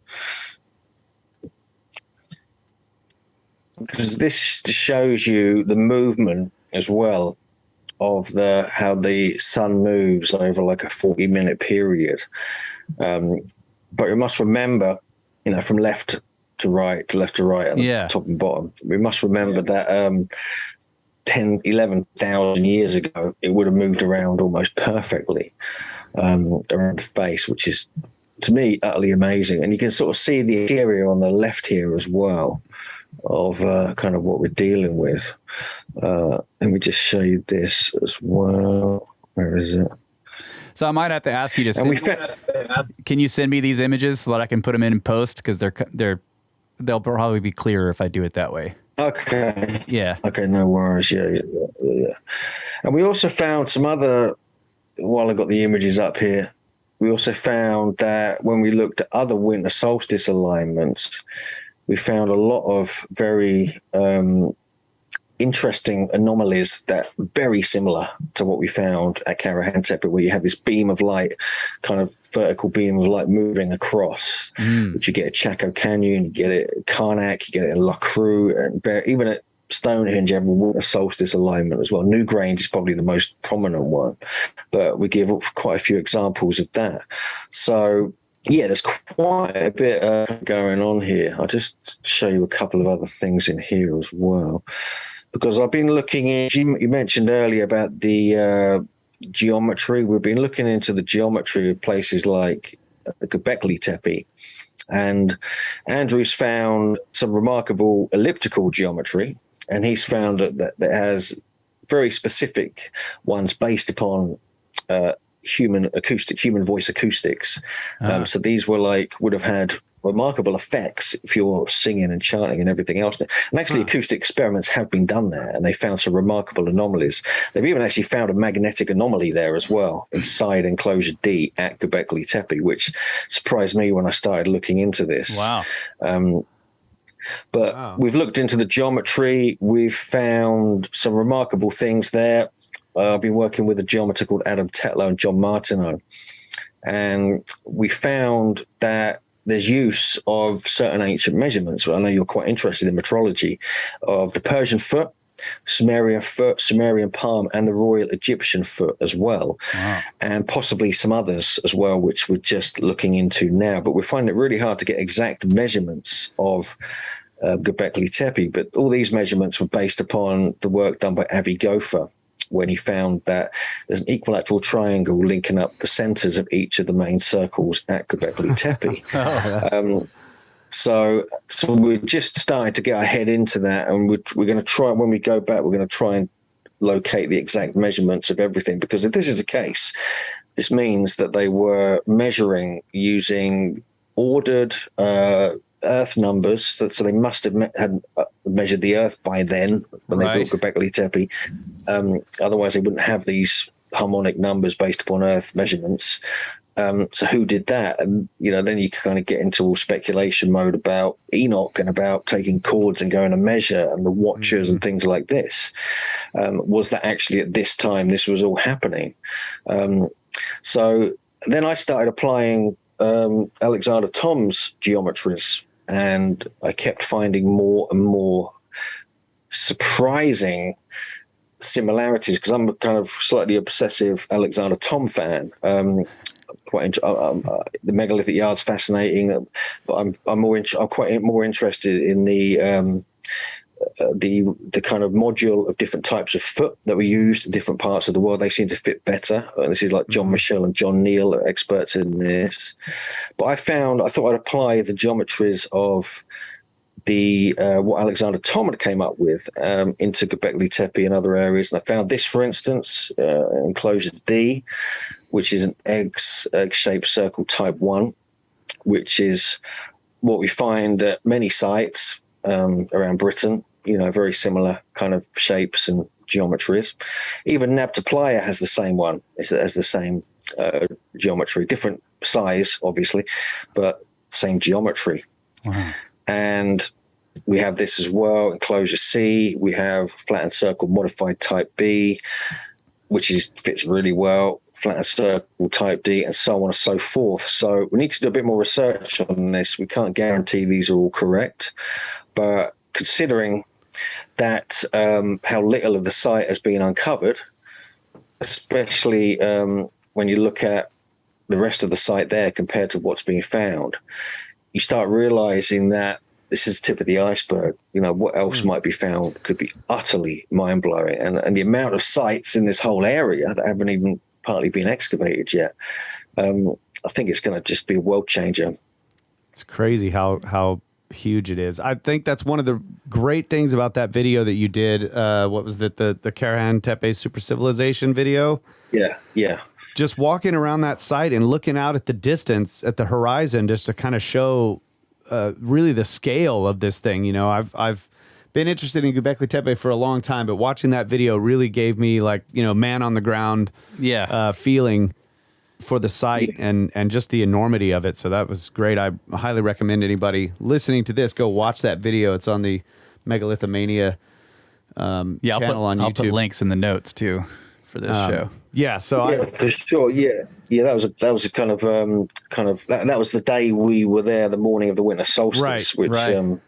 because this shows you the movement as well of how the sun moves over like a 40-minute period. But we must remember, from left to right, and top and bottom, we must remember that 11,000 years ago, it would have moved around almost perfectly around the face, which is, to me, utterly amazing. And you can sort of see the interior on the left here as well of kind of what we're dealing with. Let me just show you this as well. Where is it? So I might have to ask you to. And we found. Can you send me these images so that I can put them in post, because they'll probably be clearer if I do it that way. Okay. Yeah. Okay. No worries. Yeah. And we also found some other. While I got the images up here, we also found that when we looked at other winter solstice alignments, we found a lot of very interesting anomalies that are very similar to what we found at Karahan Tepe, where you have this beam of light, kind of vertical beam of light moving across, which you get at Chaco Canyon, you get it at Karnak, you get it in La Crue, and even at Stonehenge, you have a winter solstice alignment as well. Newgrange is probably the most prominent one, but we give quite a few examples of that. So yeah, there's quite a bit going on here. I'll just show you a couple of other things in here as well, because I've been looking in. You mentioned earlier about the geometry. We've been looking into the geometry of places like Gobekli Tepe, and Andrew's found some remarkable elliptical geometry, and he's found that has very specific ones based upon human voice acoustics. So these would have had remarkable effects if you're singing and chanting and everything else. And actually, acoustic experiments have been done there, and they found some remarkable anomalies. They've even actually found a magnetic anomaly there as well, inside enclosure D at Gobekli Tepe, which surprised me when I started looking into this. Wow. But we've looked into the geometry. We've found some remarkable things there. I've been working with a geometer called Adam Tetlow and John Martineau, and we found that there's use of certain ancient measurements. Well, I know you're quite interested in metrology, of the Persian foot, Sumerian palm, and the Royal Egyptian foot as well. Wow. And possibly some others as well, which we're just looking into now. But we're finding it really hard to get exact measurements of Gobekli Tepe. But all these measurements were based upon the work done by Avi Gopher, when he found that there's an equilateral triangle linking up the centers of each of the main circles at Gobekli Tepe. So we're just starting to get our head into that, and we're going to try, when we go back, we're going to try and locate the exact measurements of everything, because if this is the case, this means that they were measuring using ordered Earth numbers, so they must have had measured the Earth by then when they built Gobekli Tepe. Otherwise, they wouldn't have these harmonic numbers based upon Earth measurements. So who did that? And then you kind of get into all speculation mode about Enoch and about taking chords and going to measure, and the watchers and things like this. Was that actually at this time this was all happening? So then I started applying Alexander Thom's geometries, and I kept finding more and more surprising similarities, because I'm a kind of slightly obsessive Alexander Thom fan. The megalithic yard's fascinating, but I'm quite more interested in the kind of module of different types of foot that were used in different parts of the world. They seem to fit better. And this is like John Michel and John Neal are experts in this. But I thought I'd apply the geometries of the what Alexander Thom had came up with into Gobekli Tepe and other areas. And I found this, for instance, enclosure D, which is an egg-shaped circle type 1, which is what we find at many sites around Britain, very similar kind of shapes and geometries. Even Nabta Playa has the same one. It has the same geometry, different size, obviously, but same geometry. Wow. And we have this as well, enclosure C. We have flattened circle modified type B, which fits really well, flattened circle type D, and so on and so forth. So we need to do a bit more research on this. We can't guarantee these are all correct, but considering that how little of the site has been uncovered, especially when you look at the rest of the site there compared to what's being found, you start realizing that this is the tip of the iceberg. What else might be found could be utterly mind-blowing. And the amount of sites in this whole area that haven't even partly been excavated yet, I think it's going to just be a world changer. It's crazy how huge it is. I think that's one of the great things about that video that you did. What was it? The Karahan Tepe Super Civilization video? Yeah. Just walking around that site and looking out at the distance, at the horizon, just to kind of show really the scale of this thing. You know, I've been interested in Gobekli Tepe for a long time, but watching that video really gave me, like, you know, man on the ground feeling for the site and just the enormity of it. So that was great. I highly recommend anybody listening to this go watch that video. It's on the Megalithomania channel on YouTube. I'll put links in the notes too for this show. Yeah, so for sure. Yeah. That was a kind of that was the day we were there, the morning of the winter solstice, Right.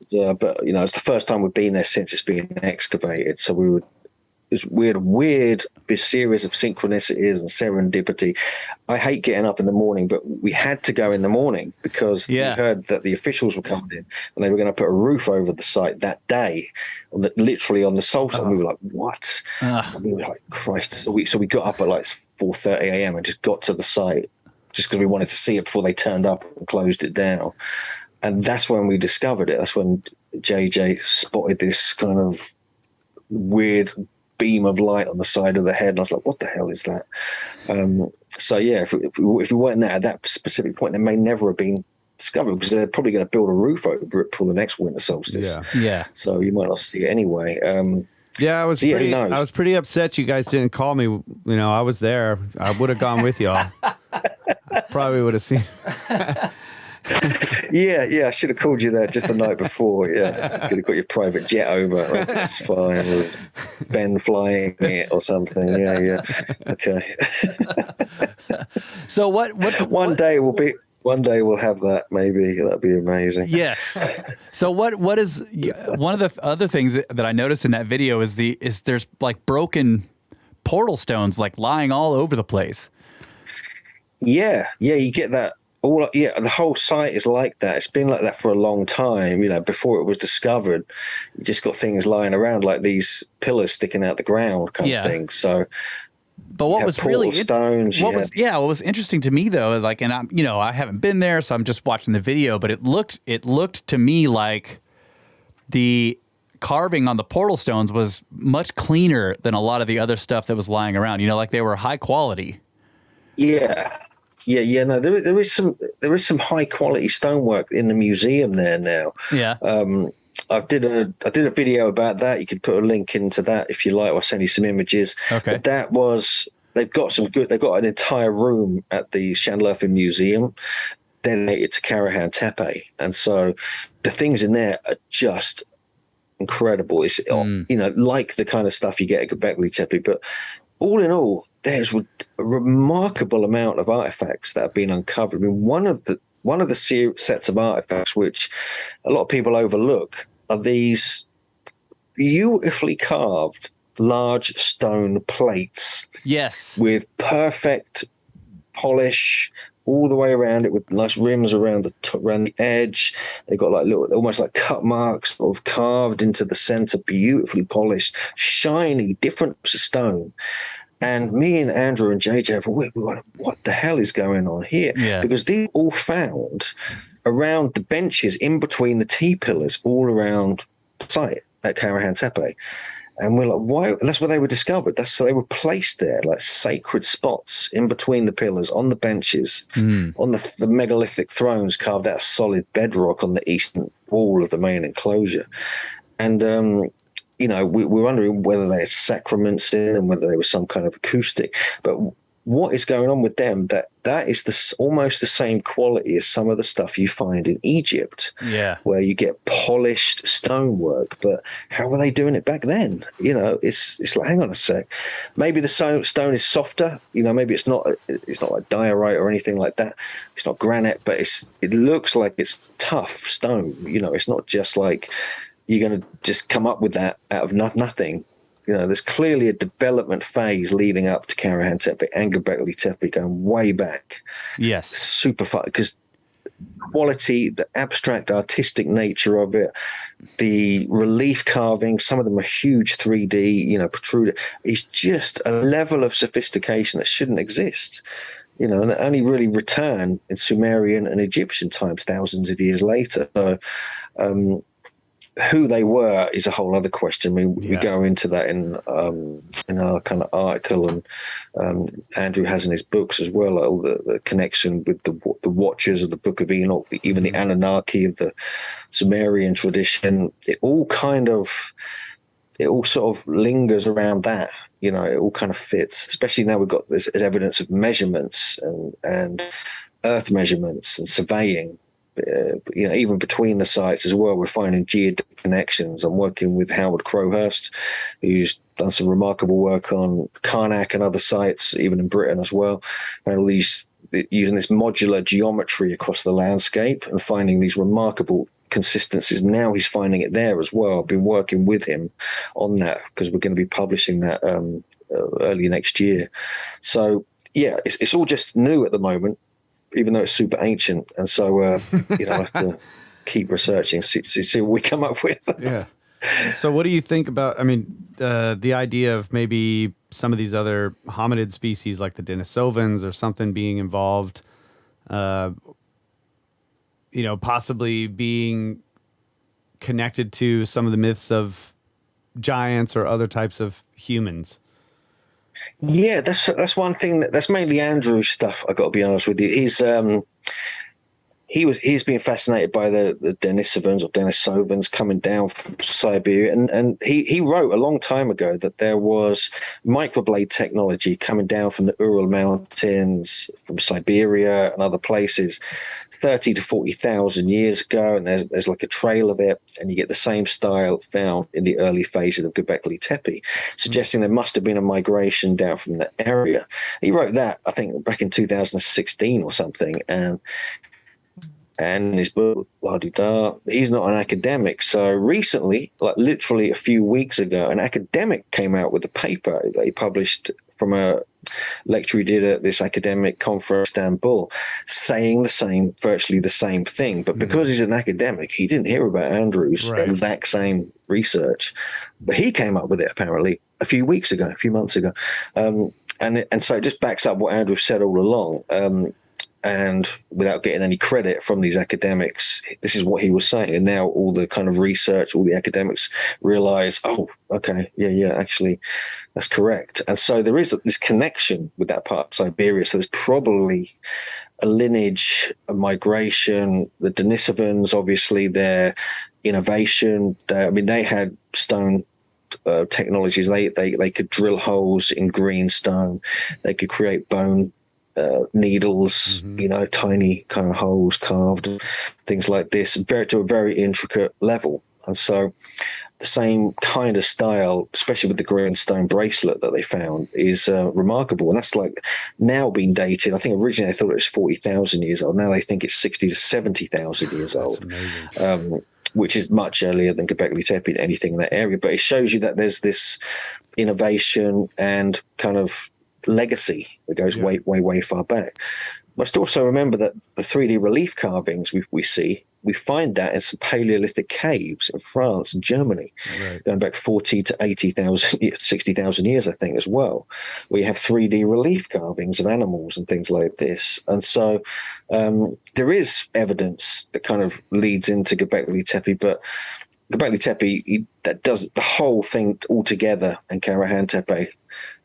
But you know, it's the first time we've been there since it's been excavated. So we had a weird series of synchronicities and serendipity. I hate getting up in the morning, but we had to go in the morning because we heard that the officials were coming in and they were going to put a roof over the site that day, literally on the solstice. And we were like, what? And we were like, Christ. So we got up at like 4:30 a.m. and just got to the site just because we wanted to see it before they turned up and closed it down. And that's when we discovered it. That's when JJ spotted this kind of weird beam of light on the side of the head. And I was like, what the hell is that? So yeah, if we weren't there at that specific point, they may never have been discovered because they're probably going to build a roof over it for the next winter solstice. Yeah. So you might not see it anyway. I was pretty upset you guys didn't call me. You know, I was there. I would have gone with y'all. Probably would have seen. Yeah, I should have called you there just the night before. Yeah, could have got your private jet over. Oh, that's fine. Or Ben flying it or something. Yeah. Okay. So what? One day we'll have that. Maybe that'd be amazing. Yes. So what is one of the other things that I noticed in that video is there's like broken portal stones like lying all over the place. Yeah, you get that. The whole site is like that. It's been like that for a long time. You know, before it was discovered, you just got things lying around like these pillars sticking out the ground, kind of thing. So, but what was really stones? What was interesting to me though, like, and I haven't been there, so I'm just watching the video. But it looked to me like the carving on the portal stones was much cleaner than a lot of the other stuff that was lying around. You know, like they were high quality. Yeah. No, there is some high quality stonework in the museum there now. Yeah. I did a video about that. You could put a link into that if you like. I'll send you some images. Okay. But they've got an entire room at the Llanfairpwll Museum dedicated to Karahan Tepe, and so the things in there are just incredible. It's like the kind of stuff you get at Gobekli Tepe, but all in all, there's a remarkable amount of artifacts that have been uncovered. I mean, one of the sets of artifacts which a lot of people overlook are these beautifully carved large stone plates. Yes, with perfect polish all the way around it, with nice rims around the edge. They've got like little, almost like cut marks, sort of carved into the center, beautifully polished, shiny, different stone. And me and Andrew and JJ we were, what the hell is going on here? Yeah. Because these all found around the benches in between the T-pillars all around the site at Karahan Tepe. And we're like, why? That's where they were discovered. So they were placed there, like sacred spots in between the pillars, on the benches, on the megalithic thrones carved out of solid bedrock on the eastern wall of the main enclosure. And, we were wondering whether they had sacraments in them, whether they were some kind of acoustic. But what is going on with them, that is almost the same quality as some of the stuff you find in Egypt, where you get polished stonework. But how were they doing it back then? You know, it's like, hang on a sec, maybe the stone is softer. You know, maybe it's not like diorite or anything like that. It's not granite, but it looks like it's tough stone. You know, it's not just like you're going to just come up with that out of nothing. You know, there's clearly a development phase leading up to Karahan Tepe and Gobekli Tepe going way back. Yes. Super fun, because quality, the abstract artistic nature of it, the relief carving, some of them are huge 3D, protruded. It's just a level of sophistication that shouldn't exist. and it only really return in Sumerian and Egyptian times thousands of years later. So who they were is a whole other question. I mean, we go into that in our kind of article, and Andrew has in his books as well, the connection with the Watchers of the Book of Enoch, even the Anunnaki of the Sumerian tradition. It all sort of lingers around that. It all kind of fits, especially now we've got this evidence of measurements and earth measurements and surveying. Even between the sites as well, we're finding geodetic connections. I'm working with Howard Crowhurst, who's done some remarkable work on Karnak and other sites, even in Britain as well, and all these using this modular geometry across the landscape and finding these remarkable consistencies. Now he's finding it there as well. I've been working with him on that because we're going to be publishing that early next year. So yeah, it's all just new at the moment, even though it's super ancient. And so I have to keep researching, see what we come up with. Yeah. So what do you think about, the idea of maybe some of these other hominid species like the Denisovans or something being involved, possibly being connected to some of the myths of giants or other types of humans? Yeah, that's one thing. That's mainly Andrew's stuff. I got to be honest with you. He's been fascinated by the Denisovans or Denisovans coming down from Siberia, and he wrote a long time ago that there was microblade technology coming down from the Ural Mountains, from Siberia and other places, 30 to 40,000 years ago, and there's like a trail of it, and you get the same style found in the early phases of Gobekli Tepe, suggesting there must have been a migration down from that area. He wrote that, I think, back in 2016 or something, and in his book, he's not an academic. So recently, like literally a few weeks ago, an academic came out with a paper that he published from a lecture he did at this academic conference in Istanbul, saying virtually the same thing. But because he's an academic, he didn't hear about Andrew's exact same research. But he came up with it apparently a few months ago. And so it just backs up what Andrew said all along. And without getting any credit from these academics, this is what he was saying. And now all the kind of research, all the academics realize, oh, okay, yeah, actually, that's correct. And so there is this connection with that part of Siberia. So there's probably a lineage, a migration. The Denisovans, obviously, their innovation. They had stone technologies. They could drill holes in green stone. They could create bone needles, tiny kind of holes carved, things like this, to a very intricate level. And so the same kind of style, especially with the greenstone bracelet that they found, is remarkable. And that's like now being dated. I think originally they thought it was 40,000 years old. Now they think it's 60 to 70,000 years old. That's amazing. Which is much earlier than Gobekli Tepe, anything in that area. But it shows you that there's this innovation and kind of legacy that goes way far back. Must also remember that the 3D relief carvings we find that in some Paleolithic caves in France and Germany, going back 40 to 80,000, 60,000 years, I think, as well. We have 3D relief carvings of animals and things like this. And so there is evidence that kind of leads into Gobekli Tepe, but Gobekli Tepe, that does the whole thing altogether, and Karahan Tepe,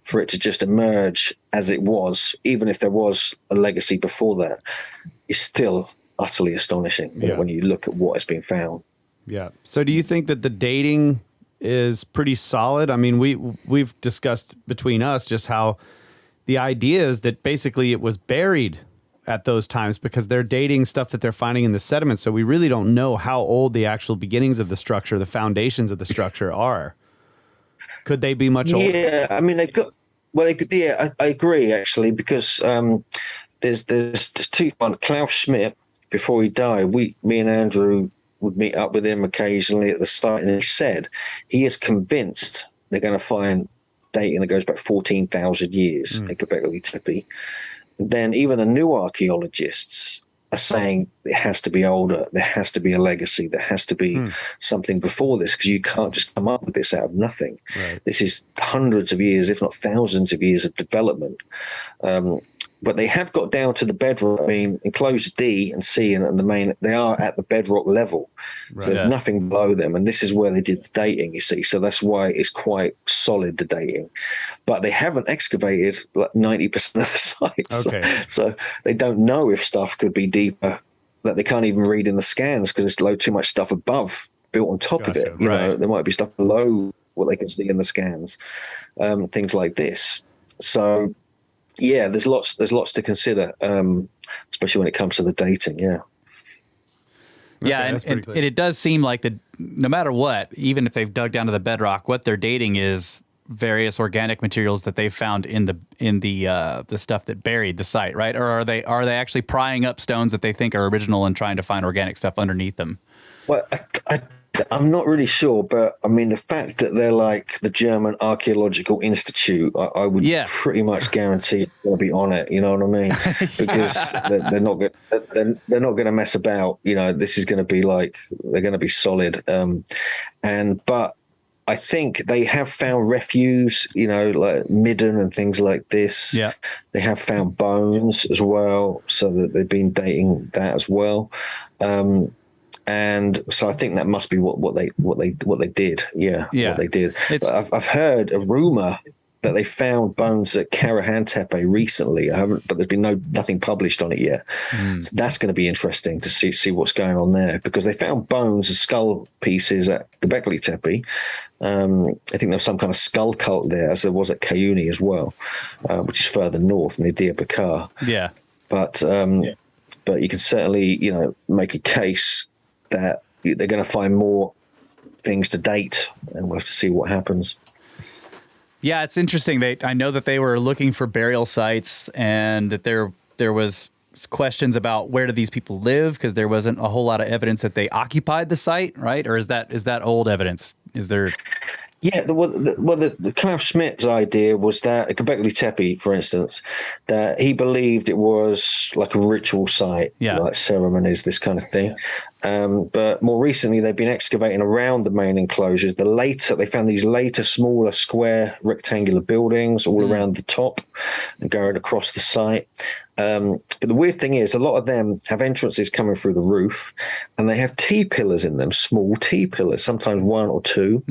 for it to just emerge as it was, even if there was a legacy before that, is still utterly astonishing when you look at what has been found. Yeah. So do you think that the dating is pretty solid? I mean, we've discussed between us just how the idea is that basically it was buried at those times because they're dating stuff that they're finding in the sediments. So we really don't know how old the actual beginnings of the structure, the foundations of the structure are. Could they be much older? Yeah, I mean, they've got. Well, they could. Yeah, I agree actually, because there's two. Klaus Schmidt, before he died, me and Andrew would meet up with him occasionally at the site, and he said he is convinced they're going to find dating that goes back 14,000 years in Gobekli Tepe. Then even the new archaeologists are saying it has to be older, there has to be a legacy, there has to be something before this, because you can't just come up with this out of nothing. Right. This is hundreds of years, if not thousands of years of development. but they have got down to the bedrock. I mean, enclosure D and C and the main, they are at the bedrock level. Right. So there's nothing below them. And this is where they did the dating, you see. So that's why it's quite solid, the dating. But they haven't excavated like 90% of the sites. Okay. So they don't know if stuff could be deeper that they can't even read in the scans because there's too much stuff above built on top of it. You know, there might be stuff below what they can see in the scans, things like this. So, yeah, there's lots to consider, especially when it comes to the dating. Yeah. Yeah, Okay, and it does seem like that no matter what, even if they've dug down to the bedrock, what they're dating is various organic materials that they've found in the stuff that buried the site, right? Or are they actually prying up stones that they think are original and trying to find organic stuff underneath them? Well, I'm not really sure, but I mean, the fact that they're like the German Archaeological Institute, I would pretty much guarantee they'll be on it. You know what I mean? Because they're not good. They're not going to mess about. You know, this is going to be like they're going to be solid. But I think they have found refuse. You know, like midden and things like this. Yeah, they have found bones as well, so that they've been dating that as well. And so I think that must be what they did. Yeah. What they did. I've heard a rumor that they found bones at Karahan Tepe recently. But there's been nothing published on it yet. So that's going to be interesting to see what's going on there, because they found bones and skull pieces at Gobekli Tepe. I think there was some kind of skull cult there, as there was at Kayuni as well, which is further north near Diyarbakir. Yeah. But you can certainly, you know, make a case that they're going to find more things to date, and we'll have to see what happens. Yeah, it's interesting. I know that they were looking for burial sites, and that there was questions about where do these people live, because there wasn't a whole lot of evidence that they occupied the site, right? Or is that old evidence? Is there? Yeah, the Klaus Schmidt's idea was that at Gobekli Tepe, for instance, that he believed it was like a ritual site, like ceremonies, this kind of thing. But more recently, they've been excavating around the main enclosures. They found these later, smaller, square, rectangular buildings all around the top and going across the site. But the weird thing is, a lot of them have entrances coming through the roof, and they have T-pillars in them, small T-pillars, sometimes one or two.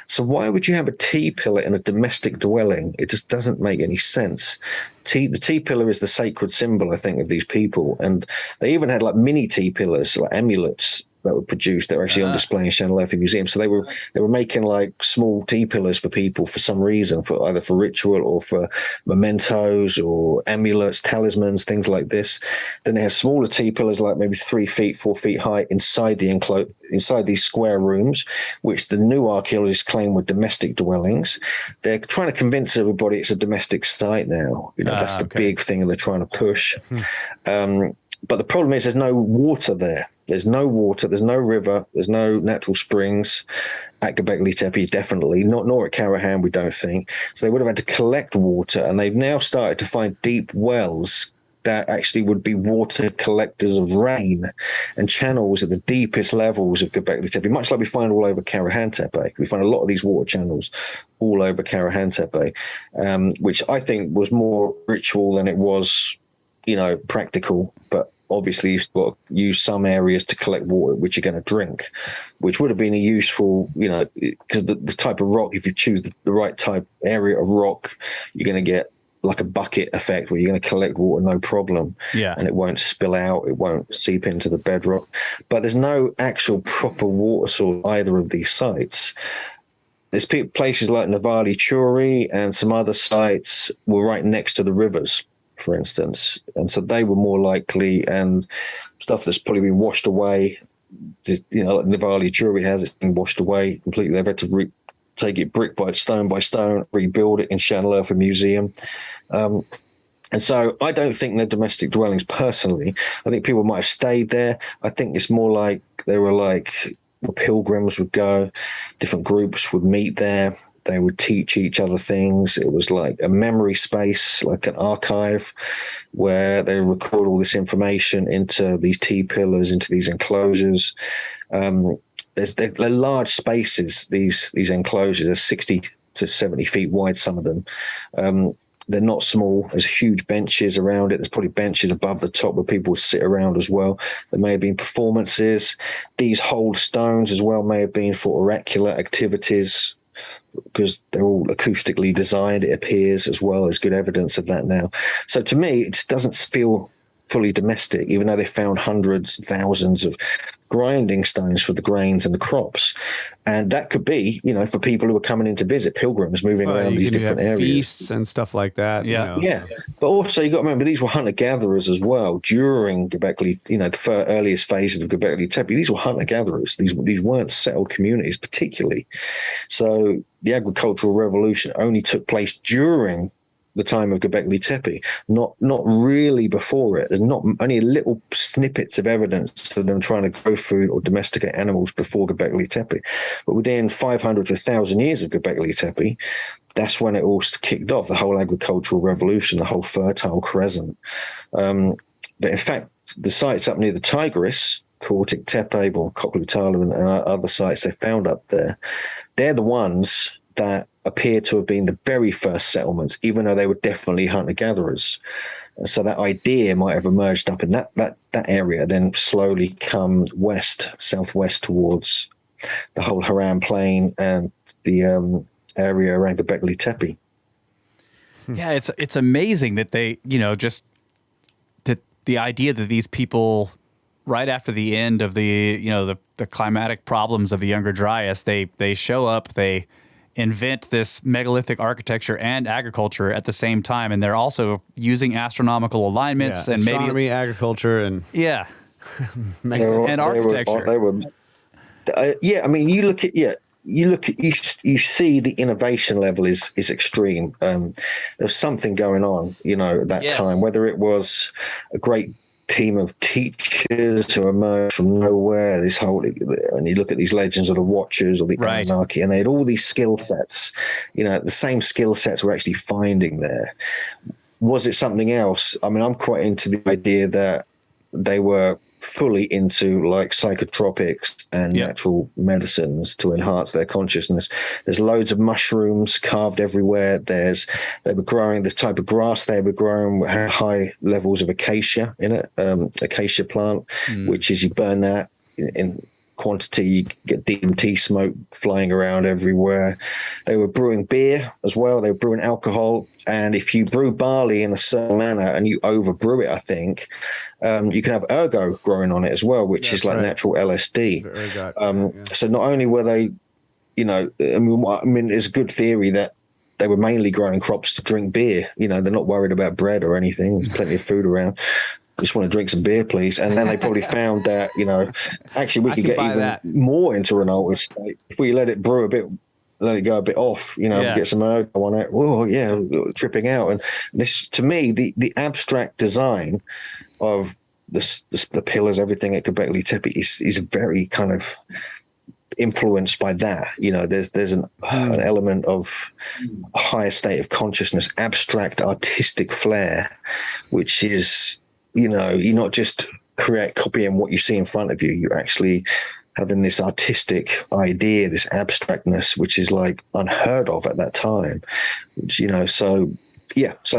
So why would you have a T-pillar in a domestic dwelling? It just doesn't make any sense. The T-pillar is the sacred symbol, I think, of these people. And they even had like mini T-pillars, like amulets that were produced that were actually on display in Shanghai Museum. So they were making like small T-pillars for people for some reason, for either for ritual or for mementos or amulets, talismans, things like this. Then they had smaller T-pillars, like maybe 3 feet, 4 feet high, inside these square rooms, which the new archaeologists claim were domestic dwellings. They're trying to convince everybody it's a domestic site now. You know, that's the big thing they're trying to push. But the problem is there's no water there. There's no water, there's no river, there's no natural springs at Gobekli Tepe, definitely, nor at Karahan, we don't think. So they would have had to collect water, and they've now started to find deep wells that actually would be water collectors of rain and channels at the deepest levels of Gobekli Tepe, much like we find all over Karahan Tepe. We find a lot of these water channels all over Karahan Tepe, which I think was more ritual than it was, you know, practical. But obviously you've got to use some areas to collect water which you're going to drink, which would have been a useful, you know, because the type of rock, if you choose the right type area of rock, you're going to get like a bucket effect where you're going to collect water no problem, and it won't spill out, it won't seep into the bedrock. But there's no actual proper water source either of these sites. There's places like Navali Churi and some other sites were right next to the rivers, for instance, and so they were more likely, and stuff that's probably been washed away, you know, like Navali Churi has, it's been washed away completely. They've had to take it brick by stone, rebuild it in Shanghai Museum. And so I don't think they're domestic dwellings personally. I think people might have stayed there. I think it's more like they were like pilgrims would go, different groups would meet there. They would teach each other things. It was like a memory space, like an archive, where they record all this information into these T-pillars, into these enclosures. They're large spaces, these enclosures are 60 to 70 feet wide, some of them. They're not small. There's huge benches around it. There's probably benches above the top where people sit around as well. There may have been performances. These whole stones as well may have been for oracular activities, because they're all acoustically designed, it appears, as well. There's good evidence of that now. So to me, it just doesn't feel fully domestic, even though they found hundreds, thousands of grinding stones for the grains and the crops. And that could be, for people who are coming in to visit, pilgrims moving around these different areas. Feasts and stuff like that. Yeah. Yeah. But also you got to remember, these were hunter-gatherers as well during Gobekli, the earliest phases of Gobekli Tepe. These were hunter-gatherers. These weren't settled communities particularly. So the agricultural revolution only took place during the time of Gobekli Tepe, not really before it. There's not only little snippets of evidence of them trying to grow food or domesticate animals before Gobekli Tepe. But within 500 to 1,000 years of Gobekli Tepe, that's when it all kicked off, the whole agricultural revolution, the whole fertile crescent. But in fact, the sites up near the Tigris, Kortik Tepe or Koklutala and other sites they found up there, they're the ones that appear to have been the very first settlements, even though they were definitely hunter-gatherers. And so that idea might have emerged up in that area, then slowly come southwest towards the whole Haran Plain and the area around Gobekli Tepe. Yeah, it's amazing that they, just that the idea that these people, right after the end of the climatic problems of the Younger Dryas, they show up, they invent this megalithic architecture and agriculture at the same time, and they're also using astronomical alignments and astronomy, maybe agriculture, and and architecture. I mean, you see the innovation level is extreme. There's something going on, at that time, whether it was a great team of teachers who emerged from nowhere, and you look at these legends of the Watchers or the Anunnaki, and they had all these skill sets, the same skill sets we're actually finding there. Was it something else? I mean, I'm quite into the idea that they were fully into like psychotropics and natural medicines to enhance their consciousness. There's loads of mushrooms carved everywhere. They were growing the type of grass they were growing had high levels of acacia in it, acacia plant, which is you burn that in quantity, you get DMT smoke flying around everywhere. They were brewing beer as well. They were brewing alcohol. And if you brew barley in a certain manner and you overbrew it, I think, you can have ergot growing on it as well, which is like natural LSD. So not only were they, I mean, it's a good theory that they were mainly growing crops to drink beer. They're not worried about bread or anything. There's plenty of food around. Just want to drink some beer, please. And then they probably found that, actually we could get even more into an altered state if we let it brew a bit, let it go a bit off, get some ergo on it. Oh, yeah, tripping out. And this, to me, the abstract design of the pillars, everything at Gobekli Tepe is very kind of influenced by that. There's an element of a higher state of consciousness, abstract artistic flair, which is, you're not just copying what you see in front of you. You're actually having this artistic idea, this abstractness, which is like unheard of at that time. So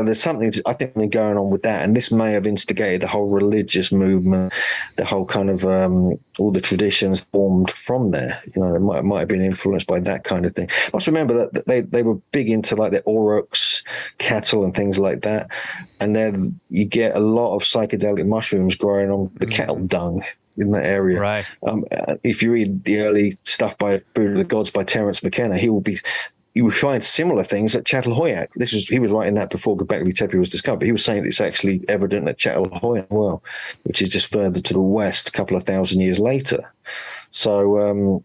there's something, I think, going on with that. And this may have instigated the whole religious movement, the whole kind of all the traditions formed from there. It might have been influenced by that kind of thing. I also remember that they were big into like the aurochs, cattle and things like that. And then you get a lot of psychedelic mushrooms growing on the cattle dung in that area. Right. If you read the early stuff by Buddha of the Gods by Terence McKenna, you would find similar things at Çatalhöyük. He was writing that before Gobekli Tepe was discovered. But he was saying it's actually evident at Çatalhöyük as well, which is just further to the west, a couple of thousand years later. So,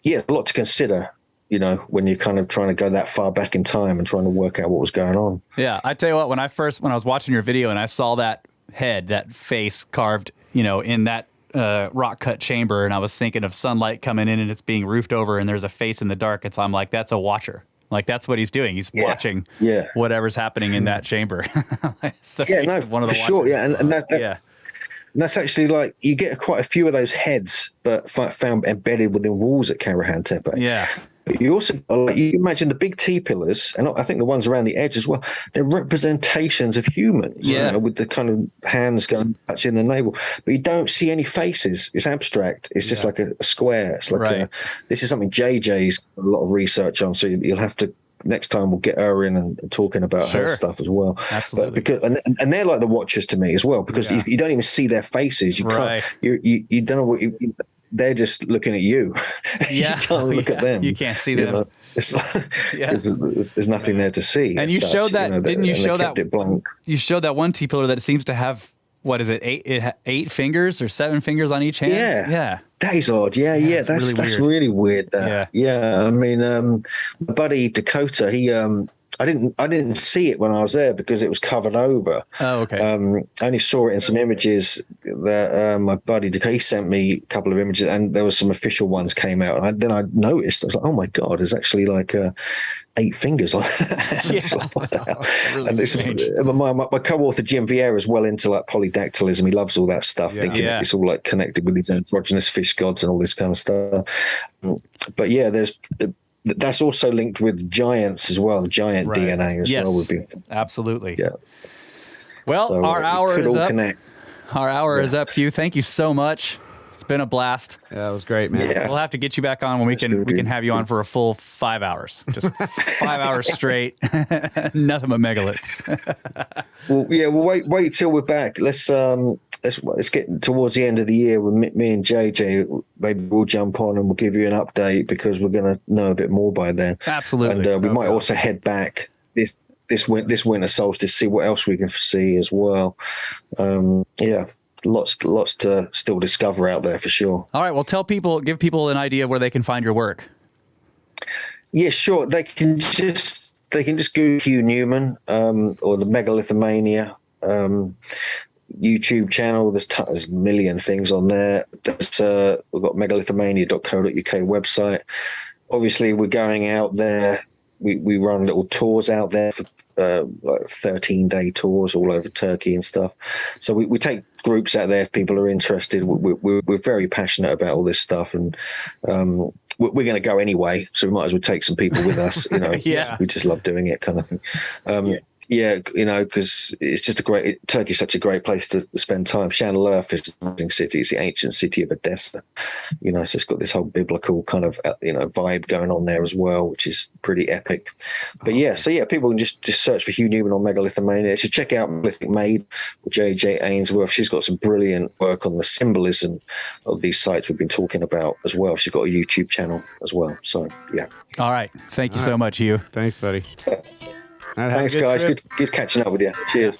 a lot to consider, when you're kind of trying to go that far back in time and trying to work out what was going on. Yeah, I tell you what, when I was watching your video and I saw that head, that face carved, in that rock cut chamber, and I was thinking of sunlight coming in and it's being roofed over and there's a face in the dark, I'm like, that's a watcher. Like, that's what he's doing. He's watching whatever's happening in that chamber. It's the face of one of the for sure. Yeah, and that's yeah. And that's actually like, you get quite a few of those heads, but found embedded within walls at Karahan Tepe. Yeah. You also you imagine the big T pillars, and I think the ones around the edge as well. They're representations of humans, Yeah. you know, with the kind of hands going touching the navel. But you don't see any faces. It's abstract. It's just like a square. It's like this is something JJ's got a lot of research on. So you'll have to. Next time we'll get her in and talking about her stuff as well. Absolutely. But because and they're like the watchers to me as well, because you don't even see their faces. You can't. You don't know what they're just looking at you. Yeah. You can't look at them. You can't see them. You know? It's like, there's nothing there to see. And you showed that, didn't you show that? It blank. You showed that one T pillar that seems to have, what is it, eight fingers or 7 fingers on each hand? Yeah. That is odd. Yeah. That's really weird. Yeah. I mean, my buddy Dakota, he I didn't see it when I was there because it was covered over. Oh, okay. I only saw it in some images that my buddy Dakota, he sent me a couple of images, and there was some official ones came out. And then I noticed, I was like, oh my God, there's actually like 8 fingers on that. Yeah, like, what the hell? Really And my co-author Jim Vieira is well into like polydactylism. He loves all that stuff, thinking it's all like connected with these androgynous fish gods and all this kind of stuff. But yeah, that's also linked with giants as well, giant DNA as well would be. Absolutely. Yeah. Well, So, our hour is up. Connect. Our hour is up, Hugh. Thank you so much. It's been a blast. Yeah, that was great, man. Yeah. We'll have to get you back on when we can have you on for a full 5 hours. Just 5 hours straight. Nothing but megaliths. Well, wait till we're back. Let's get towards the end of the year with me and JJ. Maybe we'll jump on and we'll give you an update because we're going to know a bit more by then. Absolutely. And we might also head back this winter solstice, see what else we can see as well. Lots to still discover out there for sure. All right. Well, give people an idea of where they can find your work. Yeah, sure. They can just Google Hugh Newman or the Megalithomania YouTube channel. There's a million things on there. We've got megalithomania.co.uk website. Obviously, we're going out there. We run little tours out there for like 13-day tours all over Turkey and stuff. So we take groups out there if people are interested. We're very passionate about all this stuff, and we're going to go anyway. So we might as well take some people with us. You know, we just love doing it, kind of thing. Yeah, you know, because it's just Turkey's such a great place to spend time. Şanlıurfa is an amazing city. It's the ancient city of Edessa. You know, so it's got this whole biblical kind of, vibe going on there as well, which is pretty epic. But people can just search for Hugh Newman on Megalithomania. They should check out Megalithic Maid with JJ Ainsworth. She's got some brilliant work on the symbolism of these sites we've been talking about as well. She's got a YouTube channel as well. So, yeah. All right. Thank you so much, Hugh. Thanks, buddy. Thanks, guys. Good catching up with you. Cheers.